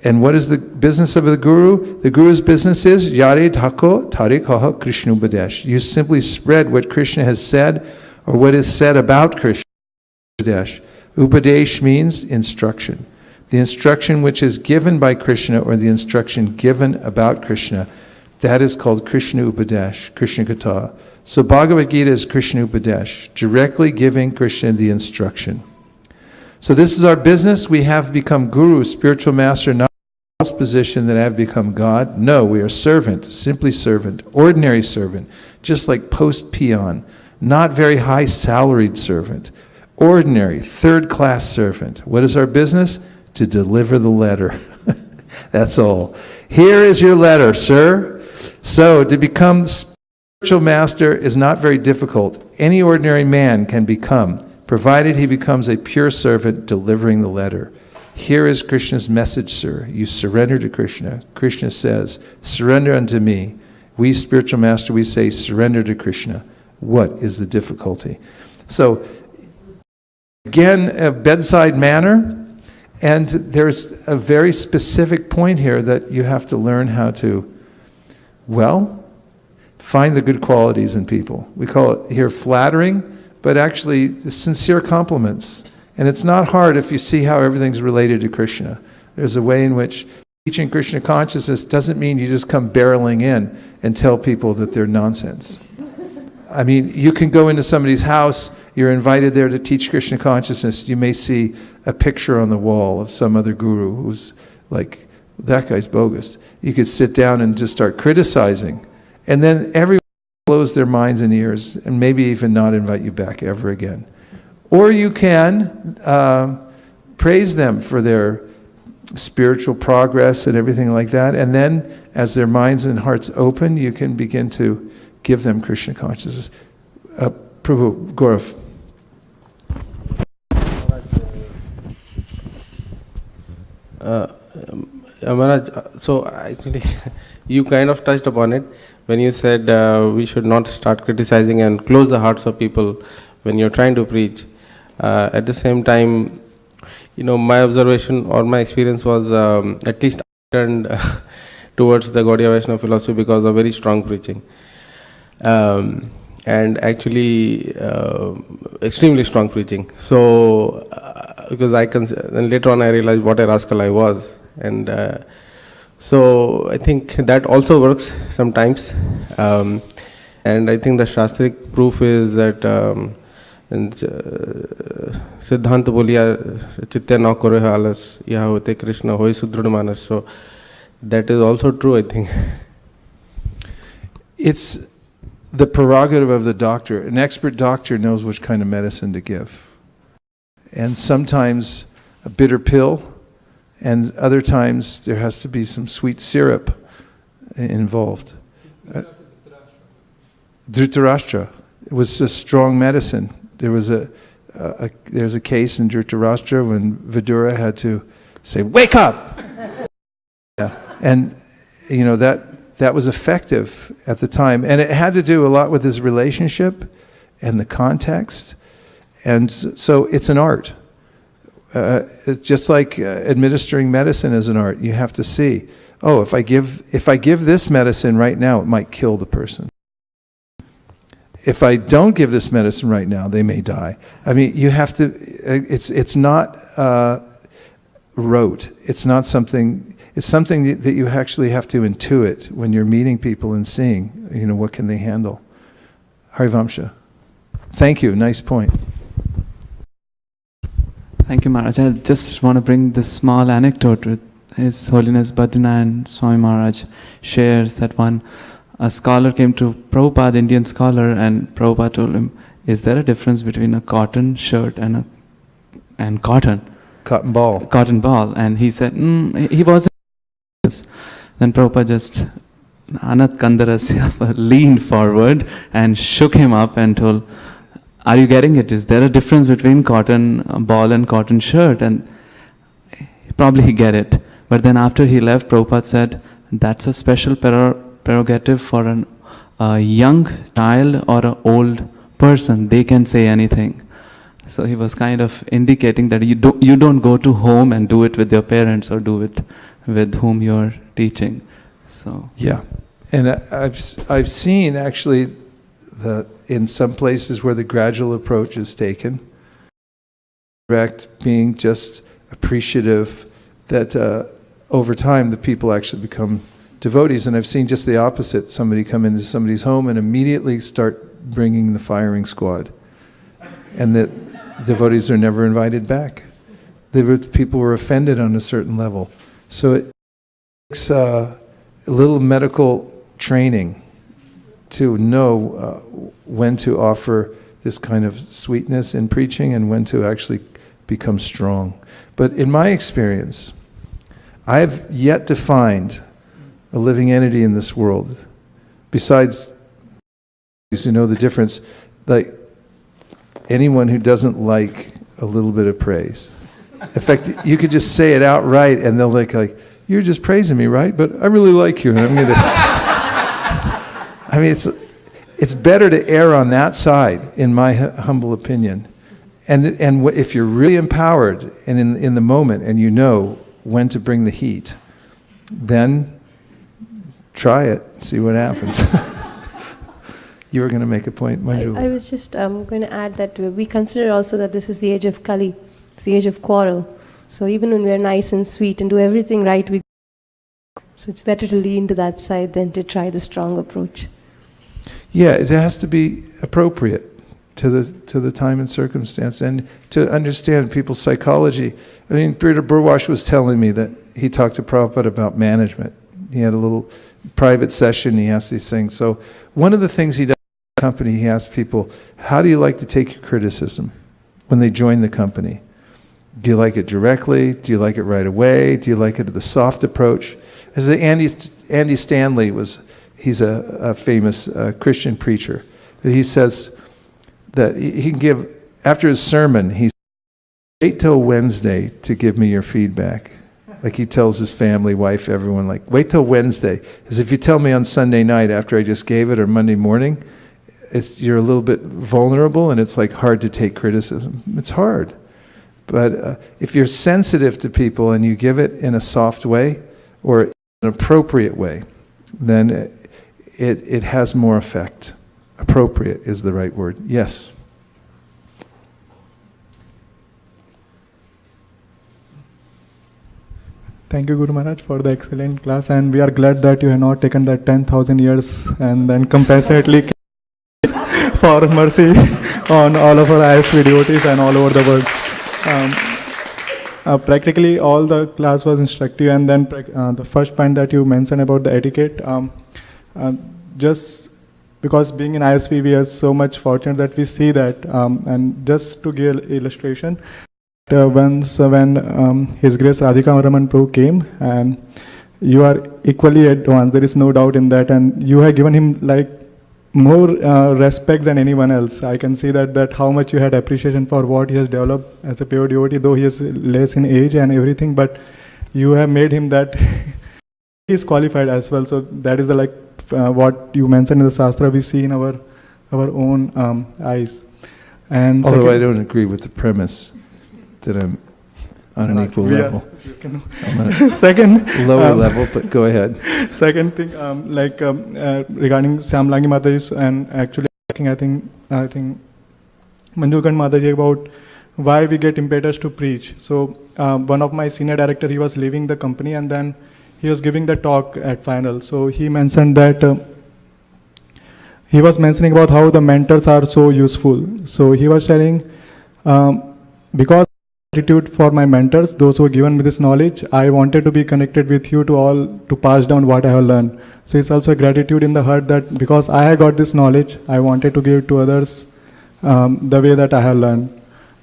And what is the business of the guru? The guru's business is Yare Dhako Tarikaha Krishna Upadesh. You simply spread what Krishna has said or what is said about Krishna. Upadesh. Upadesh means instruction. The instruction which is given by Krishna or the instruction given about Krishna, that is called Krishna Upadesh, Krishna Katha. So Bhagavad Gita is Krishna Upadesh, directly giving Krishna the instruction. So this is our business. We have become guru, spiritual master, not position that I have become God. No, we are servant, simply servant, ordinary servant, just like post peon, not very high salaried servant, ordinary, third-class servant. What is our business? To deliver the letter. That's all. Here is your letter, sir. So to become spiritual master is not very difficult. Any ordinary man can become, provided he becomes a pure servant delivering the letter. Here is Krishna's message, sir. You surrender to Krishna. Krishna says, surrender unto me. We, spiritual master, we say, surrender to Krishna. What is the difficulty? So, again, a bedside manner, and there's a very specific point here that you have to learn how to, well, find the good qualities in people. We call it here flattering, but actually sincere compliments. And it's not hard if you see how everything's related to Krishna. There's a way in which teaching Krishna consciousness doesn't mean you just come barreling in and tell people that they're nonsense. I mean, you can go into somebody's house, you're invited there to teach Krishna consciousness, you may see a picture on the wall of some other guru who's like, that guy's bogus. You could sit down and just start criticizing. And then everyone close their minds and ears and maybe even not invite you back ever again. Or you can praise them for their spiritual progress and everything like that. And then, as their minds and hearts open, you can begin to give them Krishna consciousness. Prabhu, Gaurav. Maharaj, so actually, you kind of touched upon it when you said we should not start criticizing and close the hearts of people when you're trying to preach. At the same time, my observation or my experience was at least I turned towards the Gaudiya Vaishnava philosophy because of very strong preaching. And actually, extremely strong preaching. So, because then later on I realized what a rascal I was. And so I think that also works sometimes. And I think the Shastric proof is that Siddhanta boliya chitte na kore alas yaha hote Krishna hoy sudrud manas. So that is also true, I think. It's the prerogative of the doctor. An expert doctor knows which kind of medicine to give. And sometimes a bitter pill, and other times there has to be some sweet syrup involved. Dhritarashtra. It was a strong medicine. There's a case in Dhritarashtra when Vidura had to say, "Wake up!" Yeah. And, that was effective at the time. And it had to do a lot with his relationship and the context. And so it's an art. It's just like administering medicine is an art. You have to see, if I give this medicine right now, it might kill the person. If I don't give this medicine right now, they may die. I mean, you have to, it's not rote. It's not something, it's something that you actually have to intuit when you're meeting people and seeing, what can they handle. Harivamsha. Thank you, nice point. Thank you, Maharaj. I just want to bring this small anecdote with His Holiness Bhadrinath Swami Maharaj shares that a scholar came to Prabhupada, Indian scholar, and Prabhupada told him, is there a difference between a cotton shirt and cotton ball? Cotton ball. And he said, he wasn't. Then Prabhupada just Anat Kandarasya leaned forward and shook him up and told, are you getting it? Is there a difference between cotton ball and cotton shirt? And probably he get it. But then after he left, Prabhupada said, that's a special prerogative for a young child or an old person. They can say anything. So he was kind of indicating that you don't go to home and do it with your parents or do it with whom you're teaching. So yeah, and I've seen actually in some places where the gradual approach is taken, direct being just appreciative that over time the people actually become devotees. And I've seen just the opposite. Somebody come into somebody's home and immediately start bringing the firing squad. And that devotees are never invited back. People were offended on a certain level. So it takes a little medical training to know when to offer this kind of sweetness in preaching and when to actually become strong. But in my experience, I've yet to find a living entity in this world, besides who know the difference, like anyone who doesn't like a little bit of praise. In fact, you could just say it outright and they'll like, you're just praising me, right? But I really like you. And I'm gonna I mean, it's better to err on that side, in my humble opinion. And if you're really empowered and in the moment and you know when to bring the heat, then try it, see what happens. You were going to make a point, Manju. I was just going to add that we consider also that this is the age of Kali, it's the age of quarrel. So even when we're nice and sweet and do everything right, so it's better to lean to that side than to try the strong approach. Yeah, it has to be appropriate to the time and circumstance, and to understand people's psychology. I mean, Peter Burwash was telling me that he talked to Prabhupada about management. He had a little private session, he asked these things. So one of the things he does in the company, he asks people, how do you like to take your criticism when they join the company? Do you like it directly? Do you like it right away? Do you like it the soft approach? As Andy Stanley he's a famous Christian preacher, that he says that he can give, after his sermon, he says, wait till Wednesday to give me your feedback. Like he tells his family, wife, everyone, like, wait till Wednesday. Because if you tell me on Sunday night after I just gave it, or Monday morning, you're a little bit vulnerable and it's like hard to take criticism. It's hard. But if you're sensitive to people and you give it in a soft way or an appropriate way, then it has more effect. Appropriate is the right word. Yes? Thank you, Guru Maharaj, for the excellent class, and we are glad that you have not taken that 10,000 years and then compassionately for mercy on all of our ISV devotees and all over the world. Practically all the class was instructive, and then the first point that you mentioned about the etiquette, just because being in ISV, we are so much fortunate that we see that, and just to give an illustration, once when His Grace Radhika Raman Prabhu came, and you are equally advanced, there is no doubt in that, and you have given him like more respect than anyone else. I can see that how much you had appreciation for what he has developed as a pure devotee, though he is less in age and everything, but you have made him that he is qualified as well. So that is the what you mentioned in the Shastra, we see in our own eyes. And although I don't agree with the premise that I'm on an equal level. Second, lower level, but go ahead. Second thing, regarding Syamlangi Mataji, and actually I think Manjulkant Mataji, about why we get impetus to preach. So one of my senior director, he was leaving the company, and then he was giving the talk at final. So he mentioned that he was mentioning about how the mentors are so useful. So he was telling, because gratitude for my mentors, those who have given me this knowledge, I wanted to be connected with you to pass down what I have learned. So it's also a gratitude in the heart that because I have got this knowledge, I wanted to give to others the way that I have learned.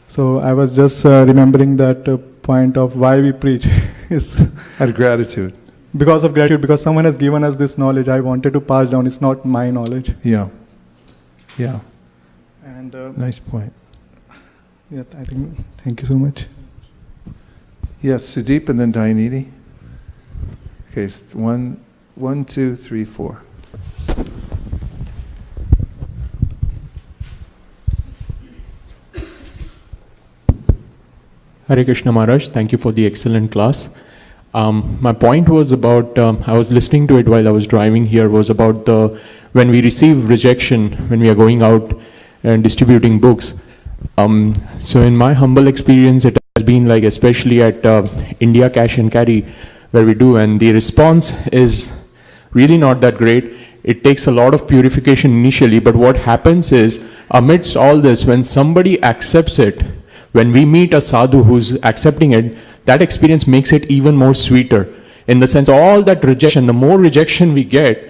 So I was just remembering that point of why we preach is out of gratitude. Because of gratitude, because someone has given us this knowledge, I wanted to pass down. It's not my knowledge. Yeah. And nice point. Yeah, I think. Thank you so much. Yes, Sudeep, and then Dayanidhi. Okay, 1, 2, 3, 4. Hare Krishna Maharaj, thank you for the excellent class. My point was about, I was listening to it while I was driving here, was about when we receive rejection, when we are going out and distributing books. So in my humble experience, it has been like, especially at India Cash and Carry, where we do, and the response is really not that great. It takes a lot of purification initially, but what happens is, amidst all this, when somebody accepts it, when we meet a sadhu who's accepting it, that experience makes it even more sweeter. In the sense, all that rejection, the more rejection we get,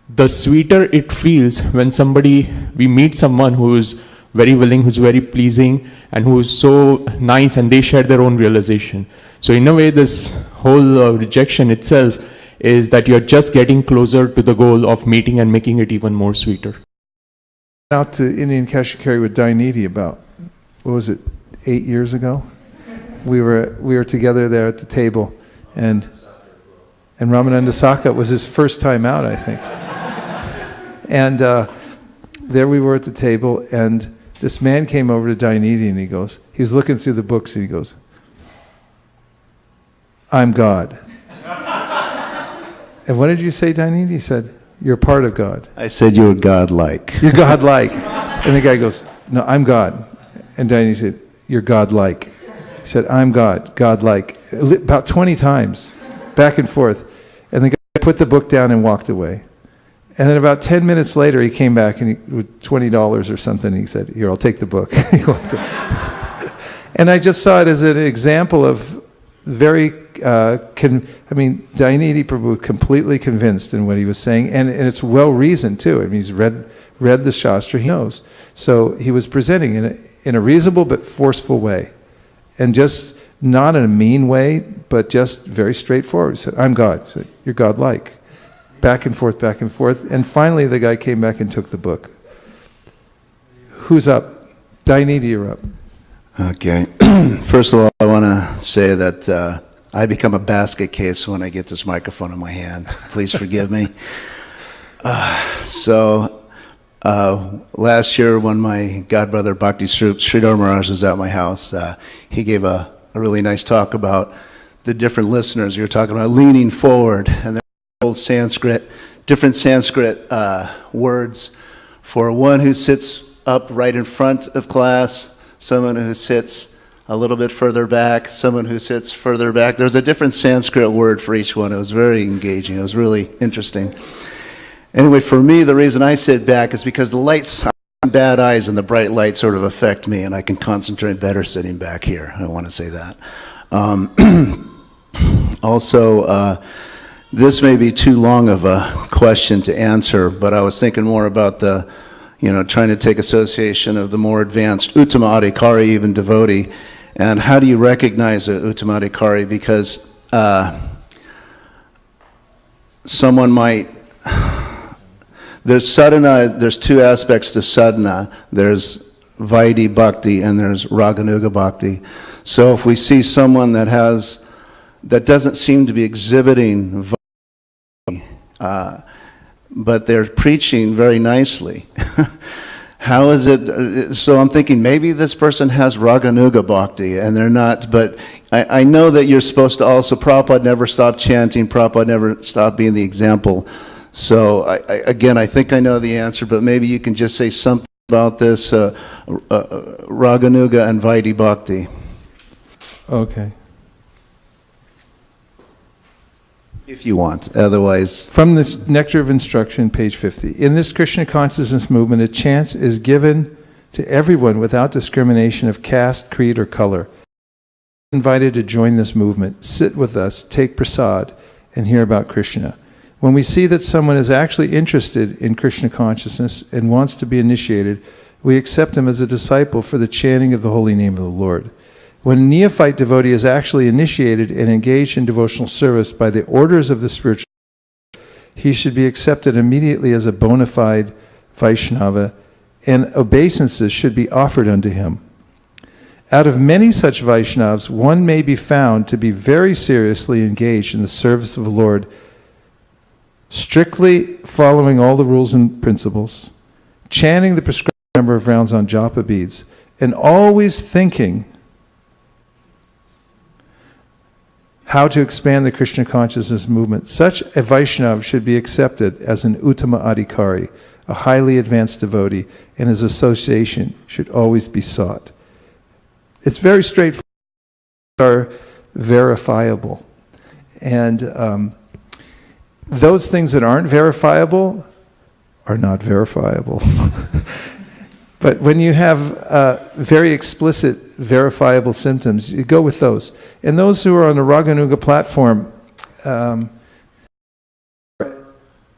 the sweeter it feels when we meet someone who is very willing, who's very pleasing, and who is so nice, and they share their own realization. So in a way, this whole rejection itself is that you're just getting closer to the goal of meeting and making it even more sweeter. Out to Indian Cash and Carry with Dayanidhi about, what was it, 8 years ago? We were together there at the table, and Ramananda Saka, it was his first time out, I think. And there we were at the table, and this man came over to Dayanidhi, and he was looking through the books, and he goes, "I'm God." And what did you say, Dayanidhi? He said, "You're part of God." I said, "You're God-like." You're God-like. And the guy goes, "No, I'm God." And Dayanidhi said, "You're God-like." He said, "I'm God, God-like." About 20 times, back and forth. And the guy put the book down and walked away. And then about 10 minutes later, he came back with $20 or something. He said, "Here, I'll take the book." And I just saw it as an example of very, Dayanidhi Prabhu completely convinced in what he was saying. And it's well-reasoned, too. I mean, he's read the Shastra, he knows. So he was presenting in a reasonable but forceful way. And just not in a mean way, but just very straightforward. He said, "I'm God." He said, "You're God-like." Back and forth, back and forth. And finally, the guy came back and took the book. Who's up? Dayanidhi, you're up. Okay. First of all, I want to say that I become a basket case when I get this microphone in my hand. Please forgive me. Last year, when my godbrother Bhakti Sridhar Maharaj was at my house, he gave a really nice talk about the different listeners. You were talking about leaning forward, and different Sanskrit words for one who sits up right in front of class, someone who sits a little bit further back, someone who sits further back. There's a different Sanskrit word for each one. It was very engaging. It was really interesting. Anyway, for me, the reason I sit back is because the lights, bad eyes, and the bright light sort of affect me, and I can concentrate better sitting back here. I want to say that. Also, this may be too long of a question to answer, but I was thinking more about trying to take association of the more advanced Uttama Adhikari, even devotee, and how do you recognize a Uttama Adhikari? Because someone might, there's sadhana, there's two aspects to sadhana. There's Vaidhi Bhakti and there's Raganuga Bhakti. So if we see someone that doesn't seem to be exhibiting but they're preaching very nicely. How is it? So I'm thinking maybe this person has Raganuga Bhakti and they're not, but I know that you're supposed to also, Prabhupada never stopped chanting, Prabhupada never stopped being the example. So again, I think I know the answer, but maybe you can just say something about this Raganuga and Vaidhi Bhakti. Okay. If you want, otherwise. From the Nectar of Instruction, page 50. In this Krishna consciousness movement, a chance is given to everyone without discrimination of caste, creed, or color. Invited to join this movement, sit with us, take prasad, and hear about Krishna. When we see that someone is actually interested in Krishna consciousness and wants to be initiated, we accept him as a disciple for the chanting of the holy name of the Lord. When a neophyte devotee is actually initiated and engaged in devotional service by the orders of the spiritual, he should be accepted immediately as a bona fide Vaishnava, and obeisances should be offered unto him. Out of many such Vaishnavas, one may be found to be very seriously engaged in the service of the Lord, strictly following all the rules and principles, chanting the prescribed number of rounds on japa beads, and always thinking how to expand the Krishna consciousness movement. Such a Vaishnava should be accepted as an Uttama Adhikari, a highly advanced devotee, and his association should always be sought. It's very straightforward, are verifiable. And those things that aren't verifiable are not verifiable. But when you have very explicit, verifiable symptoms, you go with those. And those who are on the Raganuga platform are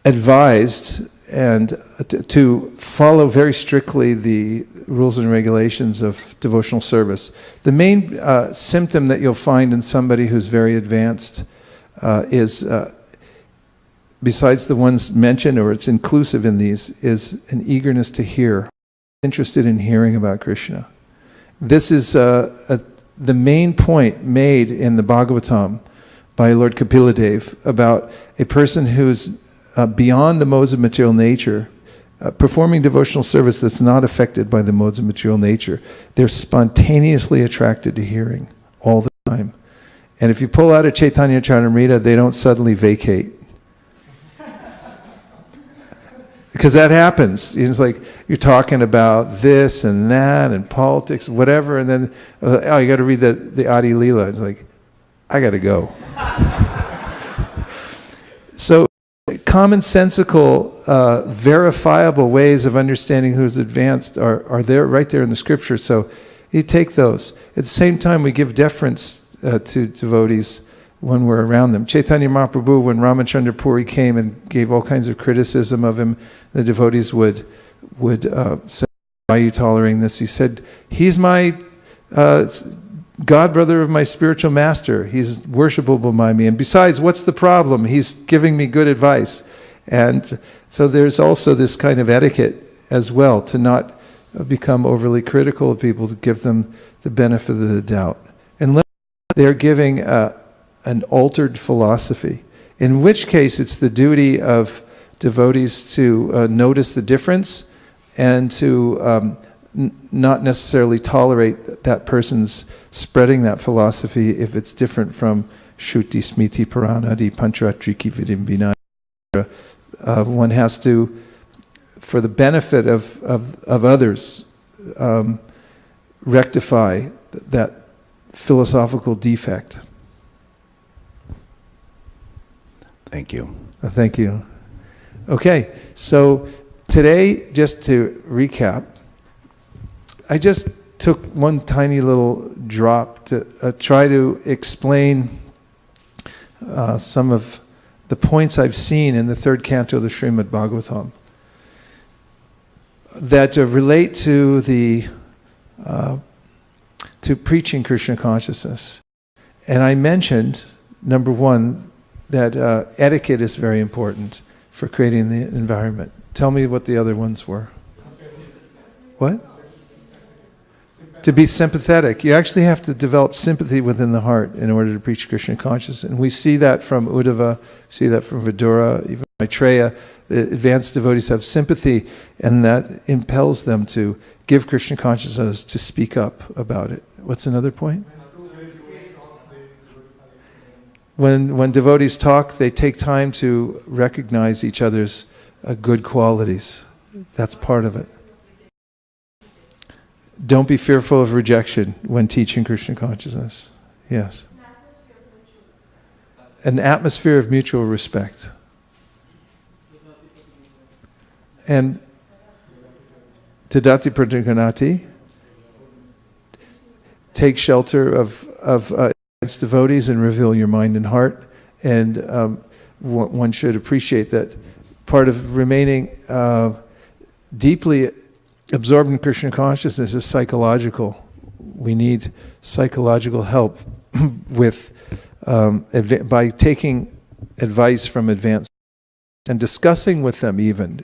advised and to follow very strictly the rules and regulations of devotional service. The main symptom that you'll find in somebody who's very advanced is, besides the ones mentioned, or it's inclusive in these, is an eagerness to hear. Interested in hearing about Krishna. This is the main point made in the Bhagavatam by Lord Kapiladev about a person who's beyond the modes of material nature, performing devotional service that's not affected by the modes of material nature. They're spontaneously attracted to hearing all the time. And if you pull out a Chaitanya Charitamrita, they don't suddenly vacate. Because that happens. It's like you're talking about this and that and politics, whatever, and then, oh, you got to read the Adi Leela. It's like, I got to go. So, commonsensical, verifiable ways of understanding who's advanced are there, right there in the scripture. So, you take those. At the same time, we give deference to devotees when we're around them. Chaitanya Mahaprabhu, when Ramachandra Puri came and gave all kinds of criticism of him, the devotees would say, why are you tolerating this? He said, he's my godbrother of my spiritual master. He's worshipable by me. And besides, what's the problem? He's giving me good advice. And so there's also this kind of etiquette as well, to not become overly critical of people, to give them the benefit of the doubt. And they're giving an altered philosophy, in which case it's the duty of devotees to notice the difference and to not necessarily tolerate that person's spreading that philosophy if it's different from Shruti, Smriti, Puranadi, Panchatriki, Vidim, Vinaya. One has to, for the benefit of others, rectify that philosophical defect. Thank you. Thank you. Okay, so today, just to recap, I just took one tiny little drop to try to explain some of the points I've seen in the third canto of the Srimad Bhagavatam that relate to the to preaching Krishna consciousness. And I mentioned, number one, that etiquette is very important for creating the environment. Tell me what the other ones were. What? To be sympathetic. You actually have to develop sympathy within the heart in order to preach Krishna consciousness. And we see that from Uddhava, see that from Vidura, even Maitreya, the advanced devotees have sympathy, and that impels them to give Krishna consciousness, to speak up about it. What's another point? When devotees talk, they take time to recognize each other's good qualities. That's part of it. Don't be fearful of rejection when teaching Krishna consciousness. Yes. An atmosphere of mutual respect. And Tadati Pradhanati, take shelter of advanced devotees and reveal your mind and heart. And one should appreciate that part of remaining deeply absorbed in Krishna consciousness is psychological. We need psychological help with by taking advice from advanced and discussing with them even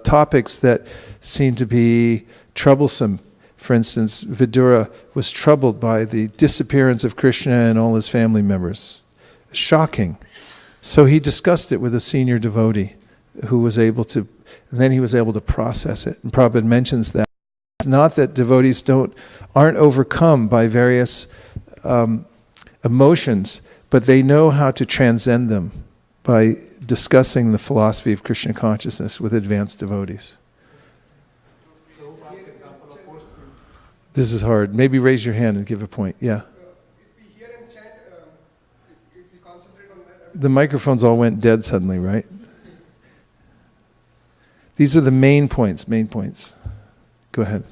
topics that seem to be troublesome. For instance, Vidura was troubled by the disappearance of Krishna and all his family members. Shocking. So he discussed it with a senior devotee who was able to, and then he was able to process it. And Prabhupada mentions that. It's not that devotees aren't overcome by various emotions, but they know how to transcend them by discussing the philosophy of Krishna consciousness with advanced devotees. This is hard. Maybe raise your hand and give a point. Yeah. The microphones all went dead suddenly, right? These are the main points. Go ahead.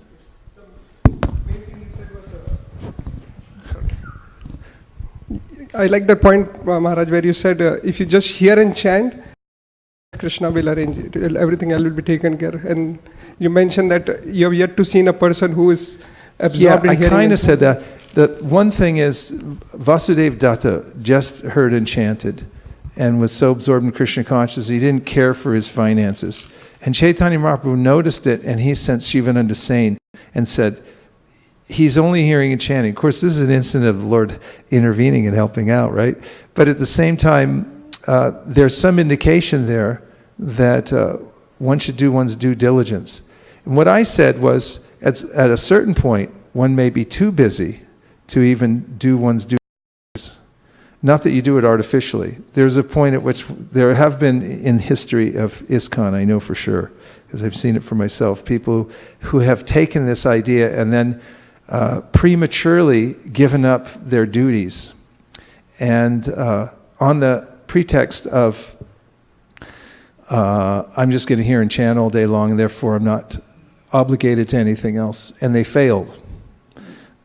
I like that point, Maharaj, where you said if you just hear and chant, Krishna will arrange it. Everything else will be taken care of. And you mentioned that you have yet to see a person who is absorbed in hearing. Yeah, I kind of said that. The one thing is, Vasudev Datta just heard and chanted and was so absorbed in Krishna consciousness, he didn't care for his finances. And Chaitanya Mahaprabhu noticed it, and he sent Shivananda Sain and said, he's only hearing and chanting. Of course, this is an incident of the Lord intervening and helping out, right? But at the same time, there's some indication there that one should do one's due diligence. And what I said was, at a certain point, one may be too busy to even do one's due diligence. Not that you do it artificially. There's a point at which there have been in history of ISKCON, I know for sure, because I've seen it for myself, people who have taken this idea and then prematurely given up their duties. And on the pretext of, I'm just going to hear and chant all day long, and therefore I'm not obligated to anything else. And they failed.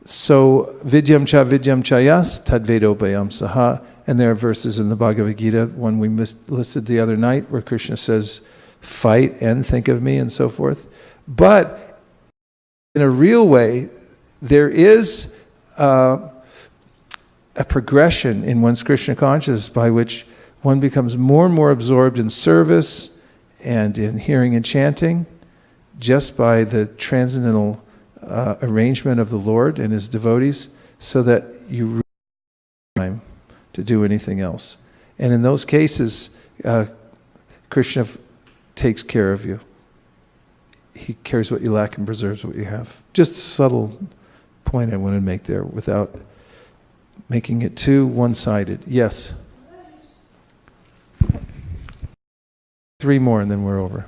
So, vidyam chayas tadvedopayam saha. And there are verses in the Bhagavad Gita, one we listed the other night, where Krishna says, fight and think of me, and so forth. But in a real way, there is a progression in one's Krishna consciousness by which one becomes more and more absorbed in service and in hearing and chanting, just by the transcendental arrangement of the Lord and His devotees, so that you really don't have time to do anything else. And in those cases, Krishna takes care of you. He cares what you lack and preserves what you have. Just a subtle point I want to make there without making it too one-sided. Yes? 3 more and then we're over.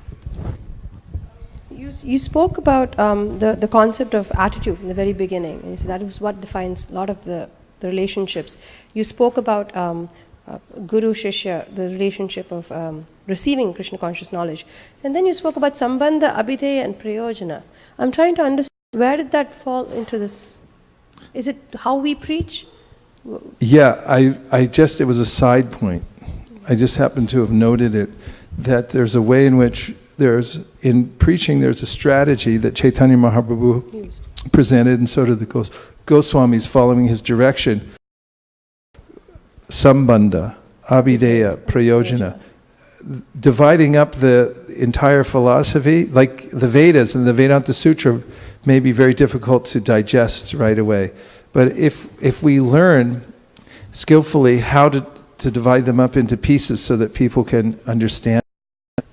You spoke about the concept of attitude in the very beginning. And so that is what defines a lot of the relationships. You spoke about Guru Shishya, the relationship of receiving Krishna conscious knowledge. And then you spoke about Sambandha, Abhideya and Prayojana. I'm trying to understand, where did that fall into this? Is it how we preach? Yeah, it was a side point. I just happened to have noted it, that there's a way in which in preaching there's a strategy that Chaitanya Mahaprabhu presented, and so did the Goswamis following his direction. Sambandha, Abhideya, Prayojana. Dividing up the entire philosophy, like the Vedas and the Vedanta Sutra, may be very difficult to digest right away. But if we learn skillfully how to divide them up into pieces so that people can understand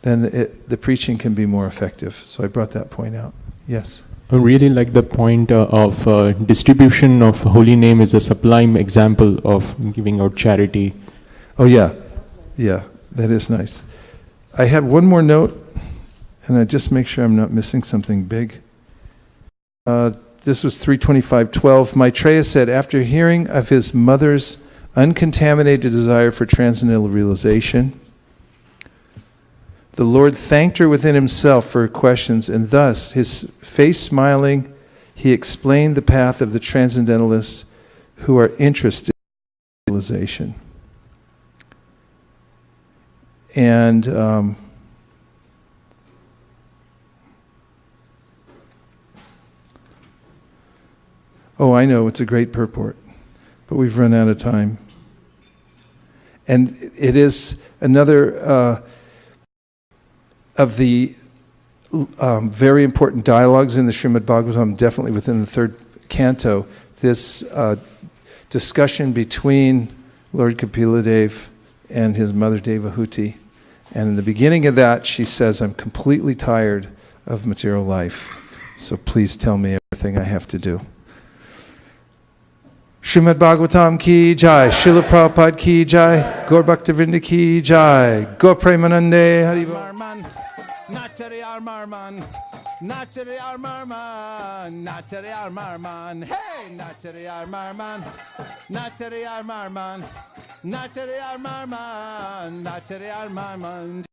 then the preaching can be more effective. So I brought that point out. Yes? I really like the point of distribution of holy name is a sublime example of giving out charity. Oh yeah, yeah, that is nice. I have one more note, and I just make sure I'm not missing something big. This was 325:12. Maitreya said, after hearing of his mother's uncontaminated desire for transcendental realization, the Lord thanked her within himself for her questions, and thus, his face smiling, he explained the path of the transcendentalists who are interested in realization. And oh, I know, it's a great purport, but we've run out of time. And it is another of the very important dialogues in the Srimad Bhagavatam, definitely within the third canto, this discussion between Lord Kapila and his mother Devahuti. And in the beginning of that, she says, I'm completely tired of material life, so please tell me everything I have to do. Srimad Bhagavatam ki jai, Srila Prabhupada ki jai, Gaur Bhaktivinoda ki jai, Gaur Premanande Haribo. Natari Armarman, Natari Armarman, Natari Armarman, hey, Natari Armarman, Natari Armarman, Natari Armarman, Natari Armarman.